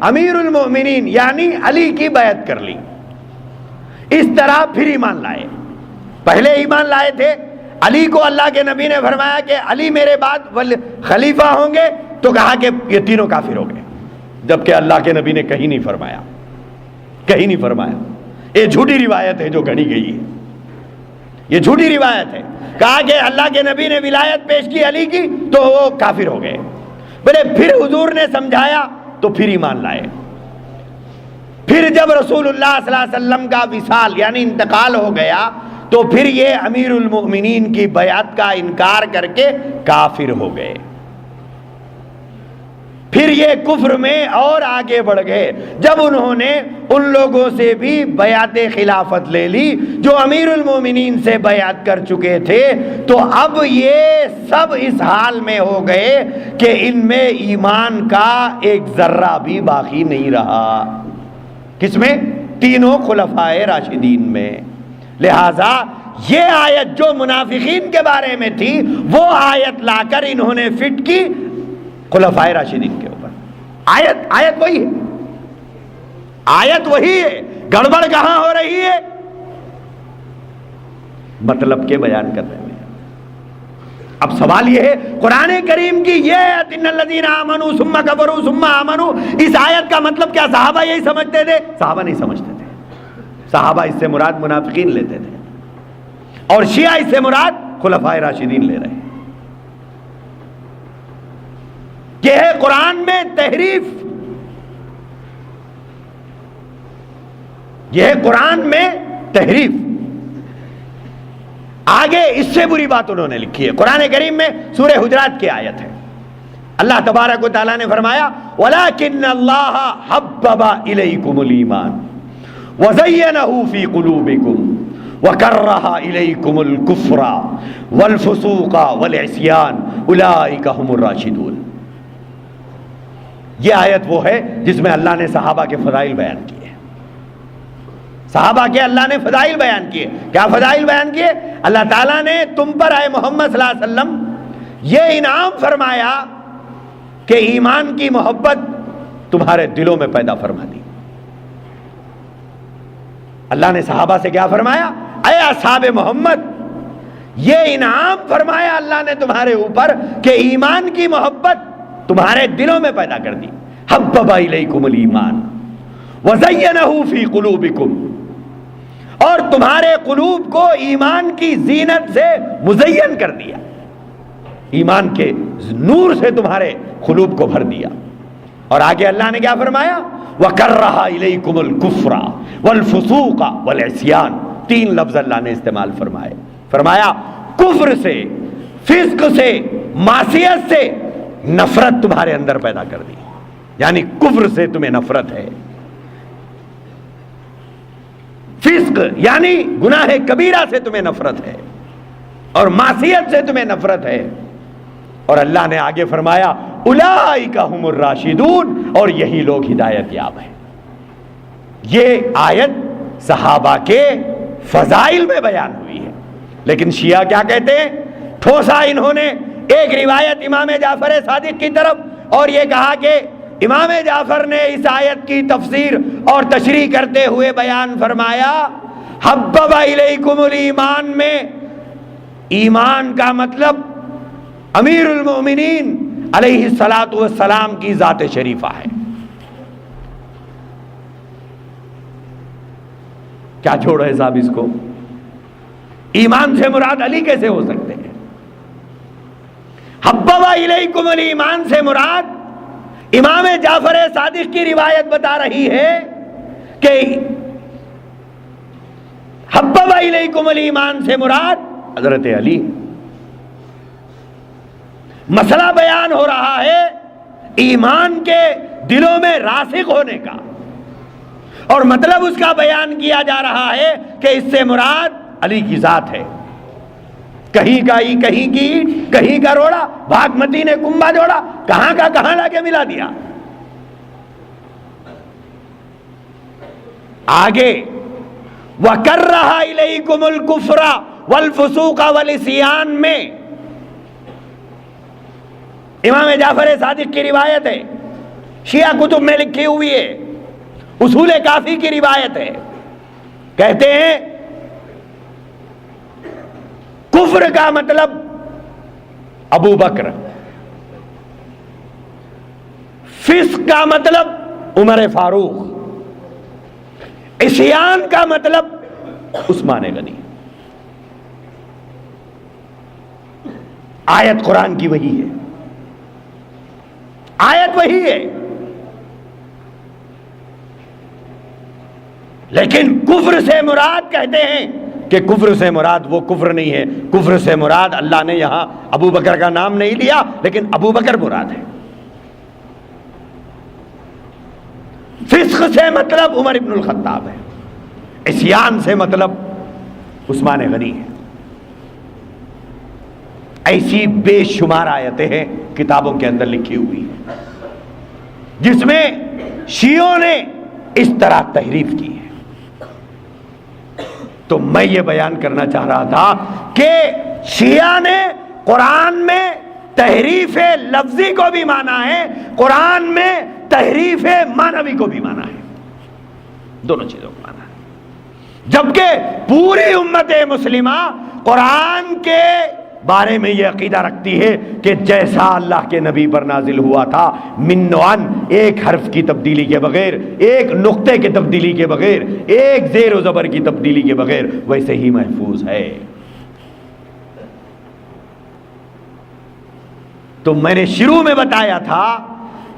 Speaker 1: امیر المؤمنین یعنی علی کی بیعت کر لی، اس طرح پھر ایمان لائے۔ پہلے ایمان لائے تھے، علی کو اللہ کے نبی نے فرمایا کہ علی میرے بعد خلیفہ ہوں گے، تو کہا کہ یہ تینوں کافر ہو گئے، جبکہ اللہ کے نبی نے کہیں نہیں فرمایا، کہیں نہیں فرمایا۔ یہ جھوٹی روایت ہے جو گھڑی گئی ہے، یہ جھوٹی روایت ہے۔ کہا کہ اللہ کے نبی نے ولایت پیش کی علی کی تو وہ کافر ہو گئے۔ بولے پھر حضور نے سمجھایا تو پھر ایمان لائے۔ پھر جب رسول اللہ صلی اللہ علیہ وسلم کا وصال یعنی انتقال ہو گیا تو پھر یہ امیر المؤمنین کی بیعت کا انکار کر کے کافر ہو گئے۔ پھر یہ کفر میں اور آگے بڑھ گئے جب انہوں نے ان لوگوں سے بھی بیعت خلافت لے لی جو امیر المومنین سے بیعت کر چکے تھے، تو اب یہ سب اس حال میں ہو گئے کہ ان میں ایمان کا ایک ذرہ بھی باقی نہیں رہا۔ کس میں؟ تینوں خلفائے راشدین میں۔ لہذا یہ آیت جو منافقین کے بارے میں تھی وہ آیت لا کر انہوں نے فٹ کی خلفائے راشدین کے اوپر۔ آیت وہی ہے، آیت وہی ہے، گڑبڑ کہاں ہو رہی ہے؟ مطلب کے بیان کرنے میں۔ اب سوال یہ ہے قرآن کریم کی یہ آیت ان الذین آمنوا ثم کفروا ثم آمنوا، اس آیت کا مطلب کیا صحابہ یہی سمجھتے تھے؟ صحابہ نہیں سمجھتے تھے۔ صحابہ اس سے مراد منافقین لیتے تھے، اور شیعہ اس سے مراد خلفائے راشدین لے رہے ہیں۔ یہ ہے قرآن میں تحریف، یہ ہے قرآن میں تحریف۔ آگے اس سے بری بات انہوں نے لکھی ہے قرآن کریم میں، سورہ حجرات کی آیت ہے۔ اللہ تبارک و تعالیٰ نے فرمایا وَلَكِنَّ اللَّهَ حَبَّبَ إِلَيْكُمُ الْإِيمَانَ وَزَيَّنَهُ فِي قُلُوبِكُمْ وَكَرَّهَ إِلَيْكُمُ الْكُفْرَ وَالْفُسُوقَ وَالْعِصْيَانَ أُولَئِكَ هُمُ الرَّاشِدُونَ۔ یہ آیت وہ ہے جس میں اللہ نے صحابہ کے فضائل بیان کیے، صحابہ کے اللہ نے فضائل بیان کیے۔ کیا فضائل بیان کیے؟ اللہ تعالیٰ نے تم پر اے محمد صلی اللہ علیہ وسلم یہ انعام فرمایا کہ ایمان کی محبت تمہارے دلوں میں پیدا فرما دی۔ اللہ نے صحابہ سے کیا فرمایا؟ اے اصحاب محمد، یہ انعام فرمایا اللہ نے تمہارے اوپر کہ ایمان کی محبت تمہارے دلوں میں پیدا کر دی۔ حبب الیکم الایمان وزینہ فی قلوبکم، اور تمہارے قلوب کو ایمان کی زینت سے مزین کر دیا، ایمان کے نور سے تمہارے قلوب کو بھر دیا۔ اور آگے اللہ نے کیا فرمایا؟ وَكَرَّهَ إِلَيْكُمُ الْكُفْرَ وَالْفُسُوقَ وَالْعِصْيَانَ، تین لفظ اللہ نے استعمال فرمائے۔ فرمایا کفر سے، فسق سے، معصیت سے نفرت تمہارے اندر پیدا کر دی، یعنی کفر سے تمہیں نفرت ہے، فسق یعنی گناہ کبیرہ سے تمہیں نفرت ہے، اور معصیت سے تمہیں نفرت ہے۔ اور اللہ نے آگے فرمایا اولئک ھم الراشدون، اور یہی لوگ ہدایت یاب ہیں۔ یہ آیت صحابہ کے فضائل میں بیان ہوئی ہے، لیکن شیعہ کیا کہتے ہیں؟ ٹھوسا انہوں نے ایک روایت امام جعفر صادق کی طرف، اور یہ کہا کہ امام جعفر نے اس آیت کی تفسیر اور تشریح کرتے ہوئے بیان فرمایا حبب الیکم الایمان میں ایمان کا مطلب امیر المؤمنین علیہ الصلاۃ والسلام کی ذات شریفہ ہے۔ کیا چھوڑ ہے صاحب اس کو؟ ایمان سے مراد علی کیسے ہو سکتے ہیں؟ حبب الیکم الایمان سے مراد امام جعفر صادق کی روایت بتا رہی ہے کہ حبب الیکم الایمان سے مراد حضرت علی۔ مسئلہ بیان ہو رہا ہے ایمان کے دلوں میں راسخ ہونے کا، اور مطلب اس کا بیان کیا جا رہا ہے کہ اس سے مراد علی کی ذات ہے۔ کہیں کا ای کہیں کی اینٹ کہیں کا روڑا، بھاگمتی نے کنبا جوڑا، کہاں کا کہاں لا کے ملا دیا۔ آگے وَكَرَّهَ إِلَيْكُمُ الْكُفْرَ وَالْفُسُوقَ وَالْعِصْيَانَ میں امام جعفر صادق کی روایت ہے، شیعہ کتب میں لکھی ہوئی ہے، اصول کافی کی روایت ہے، کہتے ہیں کفر کا مطلب ابو بکر، فسق کا مطلب عمر فاروق، عصیان کا مطلب عثمان غنی۔ آیت قرآن کی وہی ہے، آیت وہی ہے، لیکن کفر سے مراد کہتے ہیں کہ کفر سے مراد وہ کفر نہیں ہے، کفر سے مراد اللہ نے یہاں ابو بکر کا نام نہیں لیا لیکن ابو بکر مراد ہے۔ فسق سے مطلب عمر ابن الخطاب ہے، عصیان سے مطلب عثمان غنی ہے۔ ایسی بے شمار آیتیں ہیں کتابوں کے اندر لکھی ہوئی ہیں جس میں شیعوں نے اس طرح تحریف کی ہے۔ تو میں یہ بیان کرنا چاہ رہا تھا کہ شیعہ نے قرآن میں تحریف لفظی کو بھی مانا ہے، قرآن میں تحریف معنوی کو بھی مانا ہے، دونوں چیزوں کو مانا ہے، جبکہ پوری امت مسلمہ قرآن کے بارے میں یہ عقیدہ رکھتی ہے کہ جیسا اللہ کے نبی پر نازل ہوا تھا من و عن، ایک حرف کی تبدیلی کے بغیر، ایک نقطے کی تبدیلی کے بغیر، ایک زیر و زبر کی تبدیلی کے بغیر، ویسے ہی محفوظ ہے۔ تو میں نے شروع میں بتایا تھا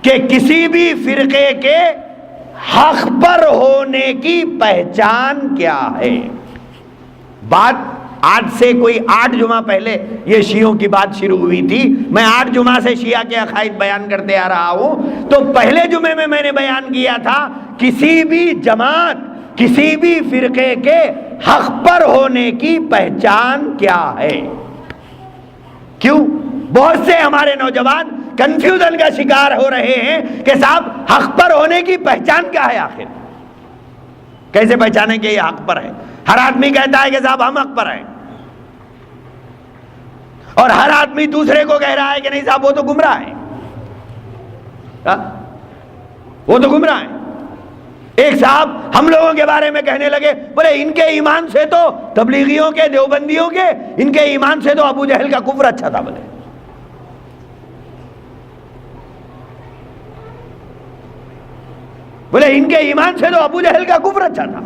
Speaker 1: کہ کسی بھی فرقے کے حق پر ہونے کی پہچان کیا ہے۔ بات آج سے کوئی 8 جمعہ پہلے یہ شیعوں کی بات شروع ہوئی تھی، میں 8 جمعہ سے شیعہ کے عقائد بیان کرتے آ رہا ہوں۔ تو پہلے جمعے میں نے بیان کیا تھا کسی بھی جماعت، کسی بھی فرقے کے حق پر ہونے کی پہچان کیا ہے۔ کیوں بہت سے ہمارے نوجوان کنفیوژن کا شکار ہو رہے ہیں کہ صاحب حق پر ہونے کی پہچان کیا ہے، آخر کیسے پہچانے کہ یہ حق پر ہے؟ ہر آدمی کہتا ہے کہ صاحب ہم حق پر ہیں، اور ہر آدمی دوسرے کو کہہ رہا ہے کہ نہیں صاحب وہ تو گمراہ ہے، وہ تو گمراہ ہے۔ ایک صاحب ہم لوگوں کے بارے میں کہنے لگے، بولے ان کے ایمان سے تو تبلیغیوں کے، دیوبندیوں کے، ان کے ایمان سے تو ابو جہل کا کفر اچھا تھا۔ بولے ان کے ایمان سے تو ابو جہل کا کفر اچھا تھا۔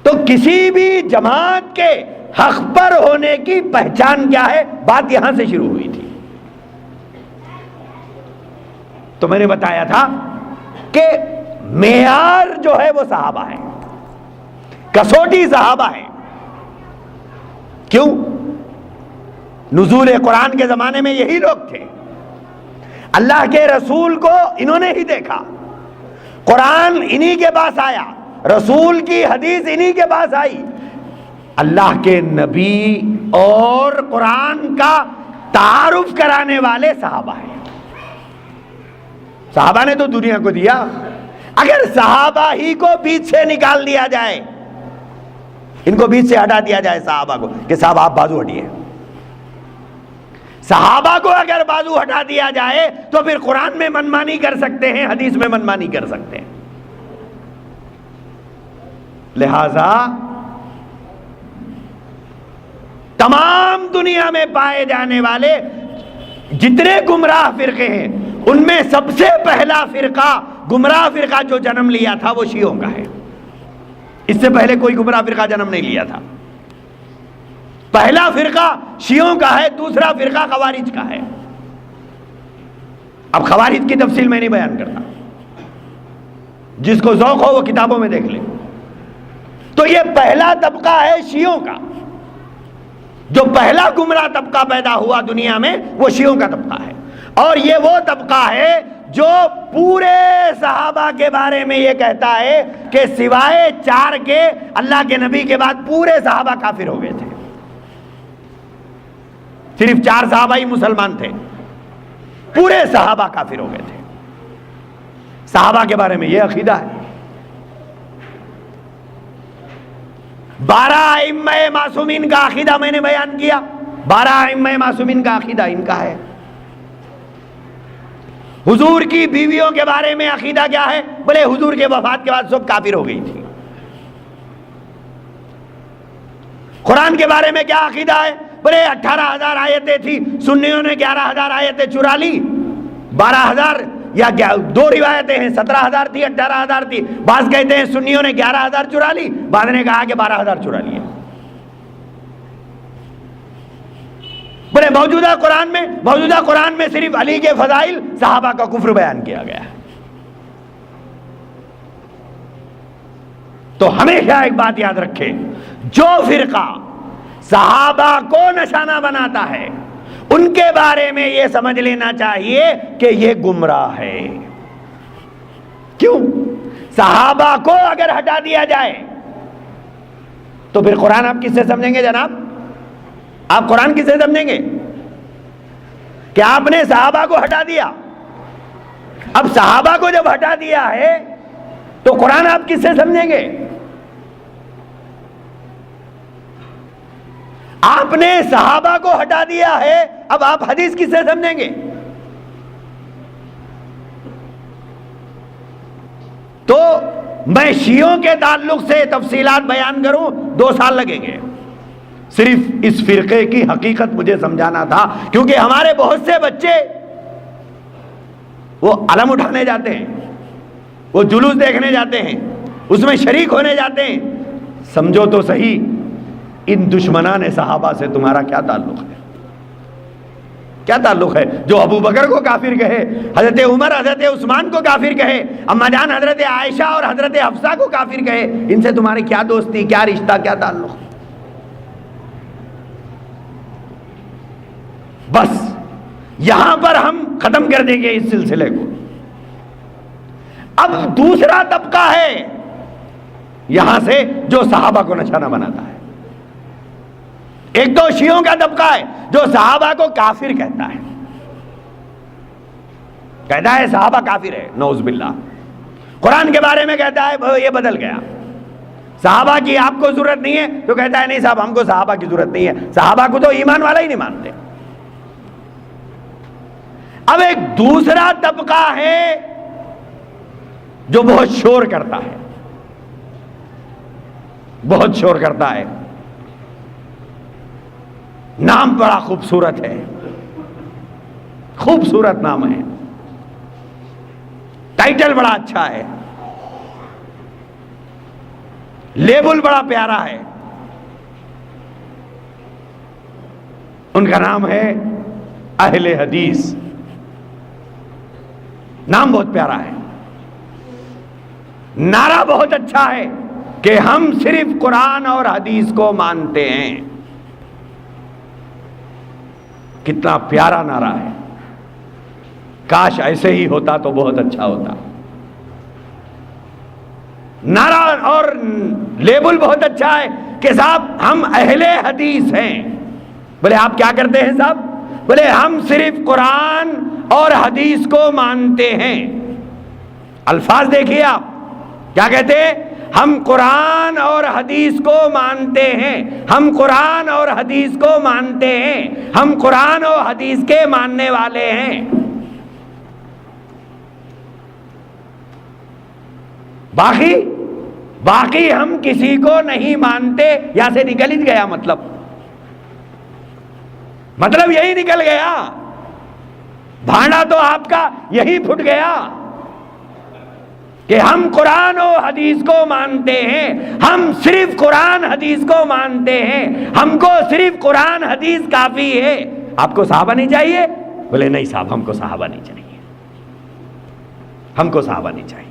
Speaker 1: تو کسی بھی جماعت کے حق پر ہونے کی پہچان کیا ہے، بات یہاں سے شروع ہوئی تھی۔ تو میں نے بتایا تھا کہ معیار جو ہے وہ صحابہ ہے، کسوٹی صحابہ ہے۔ کیوں؟ نزول قرآن کے زمانے میں یہی لوگ تھے، اللہ کے رسول کو انہوں نے ہی دیکھا، قرآن انہی کے پاس آیا، رسول کی حدیث انہی کے پاس آئی، اللہ کے نبی اور قرآن کا تعارف کرانے والے صحابہ ہیں۔ صحابہ نے تو دنیا کو دیا، اگر صحابہ ہی کو بیچ سے نکال دیا جائے، ان کو بیچ سے ہٹا دیا جائے صحابہ کو کہ صاحب آپ بازو ہٹیے، صحابہ کو اگر بازو ہٹا دیا جائے تو پھر قرآن میں منمانی کر سکتے ہیں، حدیث میں منمانی کر سکتے ہیں۔ لہذا تمام دنیا میں پائے جانے والے جتنے گمراہ فرقے ہیں ان میں سب سے پہلا فرقہ، گمراہ فرقہ جو جنم لیا تھا وہ شیعوں کا ہے۔ اس سے پہلے کوئی گمراہ فرقہ جنم نہیں لیا تھا۔ پہلا فرقہ شیعوں کا ہے، دوسرا فرقہ خوارج کا ہے۔ اب خوارج کی تفصیل میں نہیں بیان کرتا، جس کو ذوق ہو وہ کتابوں میں دیکھ لے۔ تو یہ پہلا طبقہ ہے شیعوں کا، جو پہلا گمراہ طبقہ پیدا ہوا دنیا میں وہ شیعوں کا طبقہ ہے، اور یہ وہ طبقہ ہے جو پورے صحابہ کے بارے میں یہ کہتا ہے کہ سوائے 4 کے اللہ کے نبی کے بعد پورے صحابہ کافر ہو گئے تھے، صرف 4 صحابہ ہی مسلمان تھے، پورے صحابہ کافر ہو گئے تھے۔ صحابہ کے بارے میں یہ عقیدہ ہے۔ 12 ائمہ معصومین کا عقیدہ میں نے بیان کیا، 12 ائمہ معصومین کا عقیدہ ان کا ہے۔ حضور کی بیویوں کے بارے میں عقیدہ کیا ہے؟ بولے حضور کے وفات کے بعد سب کافر ہو گئی تھی۔ قرآن کے بارے میں کیا عقیدہ ہے؟ بولے 18,000 آیتیں تھی، سنیوں نے 11,000 آیتیں چرا لی، 12,000 یا 2 روایتیں ہیں، 17,000 تھی 18,000 تھی، بعض کہتے ہیں سنیوں نے 11,000 چرا لی، بعض نے کہا کہ 12,000 چرا لیے۔ بولے موجودہ قرآن میں صرف علی کے فضائل، صحابہ کا کفر بیان کیا گیا ہے۔ تو ہمیشہ ایک بات یاد رکھیں، جو فرقہ صحابہ کو نشانہ بناتا ہے ان کے بارے میں یہ سمجھ لینا چاہیے کہ یہ گمراہ ہے۔ کیوں؟ صحابہ کو اگر ہٹا دیا جائے تو پھر قرآن آپ کس سے سمجھیں گے جناب؟ آپ قرآن کس سے سمجھیں گے کہ آپ نے صحابہ کو ہٹا دیا؟ اب صحابہ کو جب ہٹا دیا ہے تو قرآن آپ کس سے سمجھیں گے؟ آپ نے صحابہ کو ہٹا دیا ہے، اب آپ حدیث کس سے سمجھیں گے؟ تو میں شیعوں کے تعلق سے تفصیلات بیان کروں 2 سال لگیں گے، صرف اس فرقے کی حقیقت مجھے سمجھانا تھا، کیونکہ ہمارے بہت سے بچے وہ علم اٹھانے جاتے ہیں، وہ جلوس دیکھنے جاتے ہیں، اس میں شریک ہونے جاتے ہیں۔ سمجھو تو صحیح، ان دشمنان صحابہ سے تمہارا کیا تعلق ہے؟ کیا تعلق ہے؟ جو ابو بکر کو کافر کہے، حضرت عمر حضرت عثمان کو کافر کہے، اما جان حضرت عائشہ اور حضرت حفصہ کو کافر کہے، ان سے تمہاری کیا دوستی، کیا رشتہ، کیا تعلق؟ بس یہاں پر ہم ختم کر دیں گے اس سلسلے کو۔ اب دوسرا طبقہ ہے یہاں سے جو صحابہ کو نشانہ بناتا ہے۔ ایک تو شیعوں کا طبقہ ہے جو صحابہ کو کافر کہتا ہے، کہتا ہے صحابہ کافر ہے، نعوذ باللہ۔ قرآن کے بارے میں کہتا ہے یہ بدل گیا، صحابہ کی آپ کو ضرورت نہیں ہے، تو کہتا ہے نہیں صاحب ہم کو صحابہ کی ضرورت نہیں ہے، صحابہ کو تو ایمان والا ہی نہیں مانتے۔ اب ایک دوسرا طبقہ ہے جو بہت شور کرتا ہے، بہت شور کرتا ہے، نام بڑا خوبصورت ہے، خوبصورت نام ہے، ٹائٹل بڑا اچھا ہے، لیبل بڑا پیارا ہے، ان کا نام ہے اہل حدیث۔ نام بہت پیارا ہے، نعرہ بہت اچھا ہے کہ ہم صرف قرآن اور حدیث کو مانتے ہیں۔ کتنا پیارا نعرہ ہے، کاش ایسے ہی ہوتا تو بہت اچھا ہوتا۔ نعرہ اور لیبل بہت اچھا ہے کہ صاحب ہم اہل حدیث ہیں۔ بولے آپ کیا کرتے ہیں صاحب؟ بولے ہم صرف قرآن اور حدیث کو مانتے ہیں۔ الفاظ دیکھیے آپ کیا کہتے ہیں؟ ہم قرآن اور حدیث کو مانتے ہیں، ہم قرآن اور حدیث کو مانتے ہیں، ہم قرآن اور حدیث کے ماننے والے ہیں۔ باقی ہم کسی کو نہیں مانتے، یہاں سے نکل ہی گیا مطلب یہی نکل گیا، بھانڈا تو آپ کا یہی پھٹ گیا کہ ہم قرآن و حدیث کو مانتے ہیں، ہم صرف قرآن حدیث کو مانتے ہیں، ہم کو صرف قرآن حدیث کافی ہے۔ آپ کو صحابہ نہیں چاہیے؟ بولے نہیں صاحب ہم کو صحابہ نہیں چاہیے، ہم کو صحابہ نہیں چاہیے۔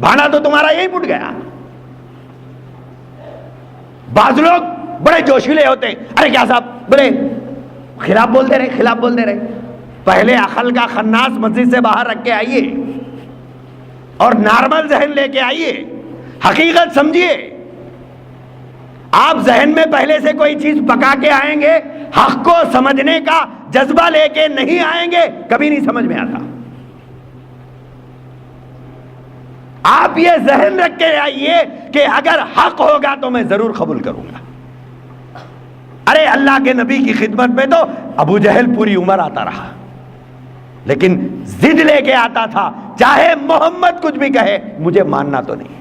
Speaker 1: بھانا تو تمہارا یہی پھٹ گیا۔ بعض لوگ بڑے جوشیلے ہوتے ہیں. ارے کیا صاحب بڑے خلاف بولتے رہے. پہلے عقل کا خناس مسجد سے باہر رکھ کے آئیے اور نارمل ذہن لے کے آئیے, حقیقت سمجھیے. آپ ذہن میں پہلے سے کوئی چیز پکا کے آئیں گے, حق کو سمجھنے کا جذبہ لے کے نہیں آئیں گے, کبھی نہیں سمجھ میں آتا. آپ یہ ذہن رکھ کے آئیے کہ اگر حق ہوگا تو میں ضرور قبول کروں گا. ارے اللہ کے نبی کی خدمت میں تو ابو جہل پوری عمر آتا رہا, لیکن ضد لے کے آتا تھا, چاہے محمد کچھ بھی کہے مجھے ماننا تو نہیں,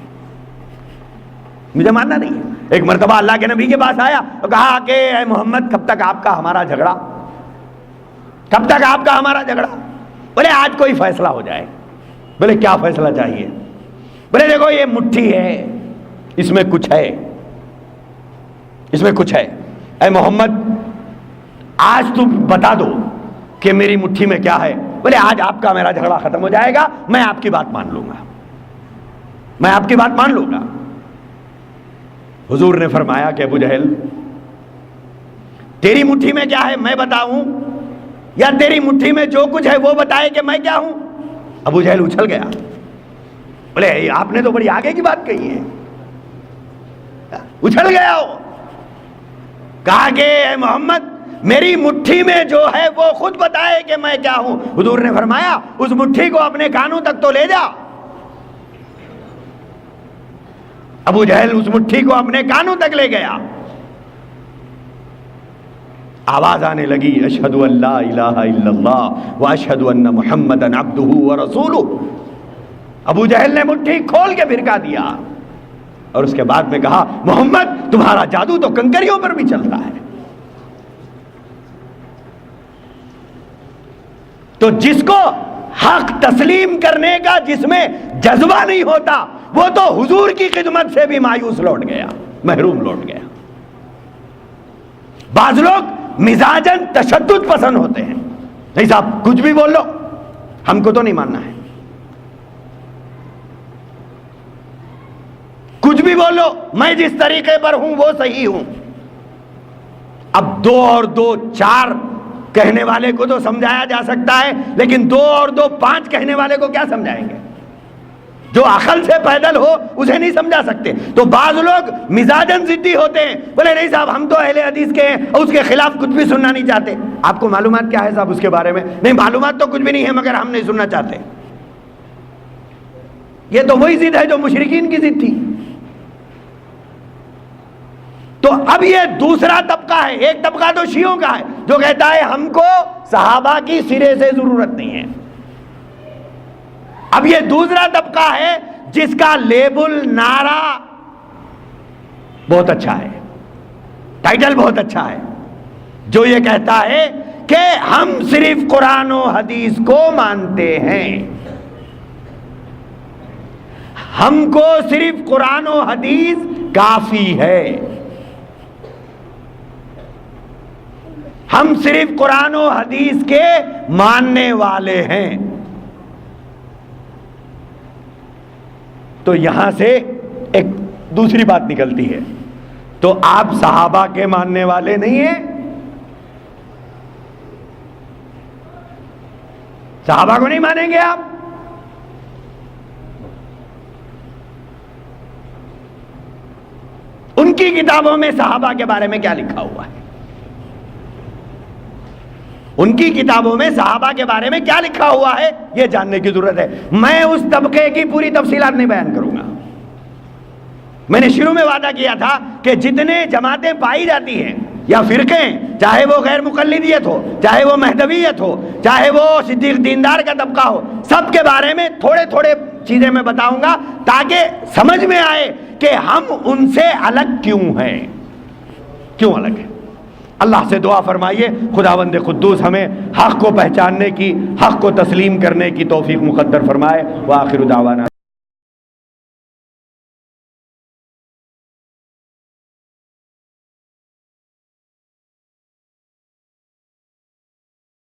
Speaker 1: مجھے ماننا نہیں. ایک مرتبہ اللہ کے نبی کے پاس آیا اور کہا کہ اے محمد کب تک آپ کا ہمارا جھگڑا, کب تک آپ کا ہمارا جھگڑا. بولے آج کوئی فیصلہ ہو جائے. بولے کیا فیصلہ چاہیے؟ بولے دیکھو یہ مٹھی ہے, اس میں کچھ ہے, اس میں کچھ ہے. اے محمد آج تم بتا دو کہ میری مٹھی میں کیا ہے. بولے آج آپ کا میرا جھگڑا ختم ہو جائے گا, میں آپ کی بات مان لوں گا, میں آپ کی بات مان لوں گا. حضور نے فرمایا کہ ابو جہل تیری مٹھی میں کیا ہے میں بتاؤں, یا تیری مٹھی میں جو کچھ ہے وہ بتائے کہ میں کیا ہوں. ابو جہل اچھل گیا. بولے آپ نے تو بڑی آگے کی بات کہی ہے. اچھل گیا وہ, کہا کہ اے محمد میری مٹھی میں جو ہے وہ خود بتائے کہ میں کیا ہوں. حضور نے فرمایا اس مٹھی کو اپنے کانوں تک تو لے جا. ابو جہل اس مٹھی کو اپنے کانوں تک لے گیا. آواز آنے لگی اشہد ان لا الہ الا اللہ واشہد ان محمدا عبدہ ورسولہ. ابو جہل نے مٹھی کھول کے پھرکا دیا اور اس کے بعد میں کہا محمد تمہارا جادو تو کنکریوں پر بھی چلتا ہے. تو جس کو حق تسلیم کرنے کا جس میں جذبہ نہیں ہوتا وہ تو حضور کی خدمت سے بھی مایوس لوٹ گیا, محروم لوٹ گیا. بعض لوگ مزاجن تشدد پسند ہوتے ہیں, نہیں صاحب کچھ بھی بول لو ہم کو تو نہیں ماننا ہے, کچھ بھی بول لو میں جس طریقے پر ہوں وہ صحیح ہوں. اب 2 اور 2 4 کہنے والے کو تو سمجھایا جا سکتا ہے, لیکن 2 اور 2 5 کہنے والے کو کیا سمجھائیں گے؟ جو عقل سے پیدل ہو اسے نہیں سمجھا سکتے. تو بعض لوگ مزاجن ضدی ہوتے ہیں, بولے نہیں صاحب ہم تو اہل حدیث کے ہیں اور اس کے خلاف کچھ بھی سننا نہیں چاہتے. آپ کو معلومات کیا ہے صاحب اس کے بارے میں؟ نہیں معلومات تو کچھ بھی نہیں ہے مگر ہم نہیں سننا چاہتے. یہ تو وہی ضد ہے جو مشرکین کی ضد تھی. تو اب یہ دوسرا طبقہ ہے. ایک طبقہ تو شیعوں کا ہے جو کہتا ہے ہم کو صحابہ کی سرے سے ضرورت نہیں ہے. اب یہ دوسرا طبقہ ہے جس کا لیبل نعرہ بہت اچھا ہے, ٹائٹل بہت اچھا ہے, جو یہ کہتا ہے کہ ہم صرف قرآن و حدیث کو مانتے ہیں, ہم کو صرف قرآن و حدیث کافی ہے, ہم صرف قرآن و حدیث کے ماننے والے ہیں. تو یہاں سے ایک دوسری بات نکلتی ہے, تو آپ صحابہ کے ماننے والے نہیں ہیں, صحابہ کو نہیں مانیں گے آپ. ان کی کتابوں میں صحابہ کے بارے میں کیا لکھا ہوا ہے؟ ان کی کتابوں میں صحابہ کے بارے میں کیا لکھا ہوا ہے یہ جاننے کی ضرورت ہے. میں اس طبقے کی پوری تفصیلات نہیں بیان کروں گا. میں نے شروع میں وعدہ کیا تھا کہ جتنے جماعتیں پائی جاتی ہیں یا فرقے, چاہے وہ غیر مقلدیت ہو, چاہے وہ مہدویت ہو, چاہے وہ صدیق دیندار کا طبقہ ہو, سب کے بارے میں تھوڑے تھوڑے چیزیں میں بتاؤں گا تاکہ سمجھ میں آئے کہ ہم ان سے الگ کیوں ہیں, کیوں الگ ہیں. اللہ سے دعا فرمائیے خداوند قدوس ہمیں حق کو پہچاننے کی, حق کو تسلیم کرنے کی توفیق مقدر فرمائے. وآخر دعوانا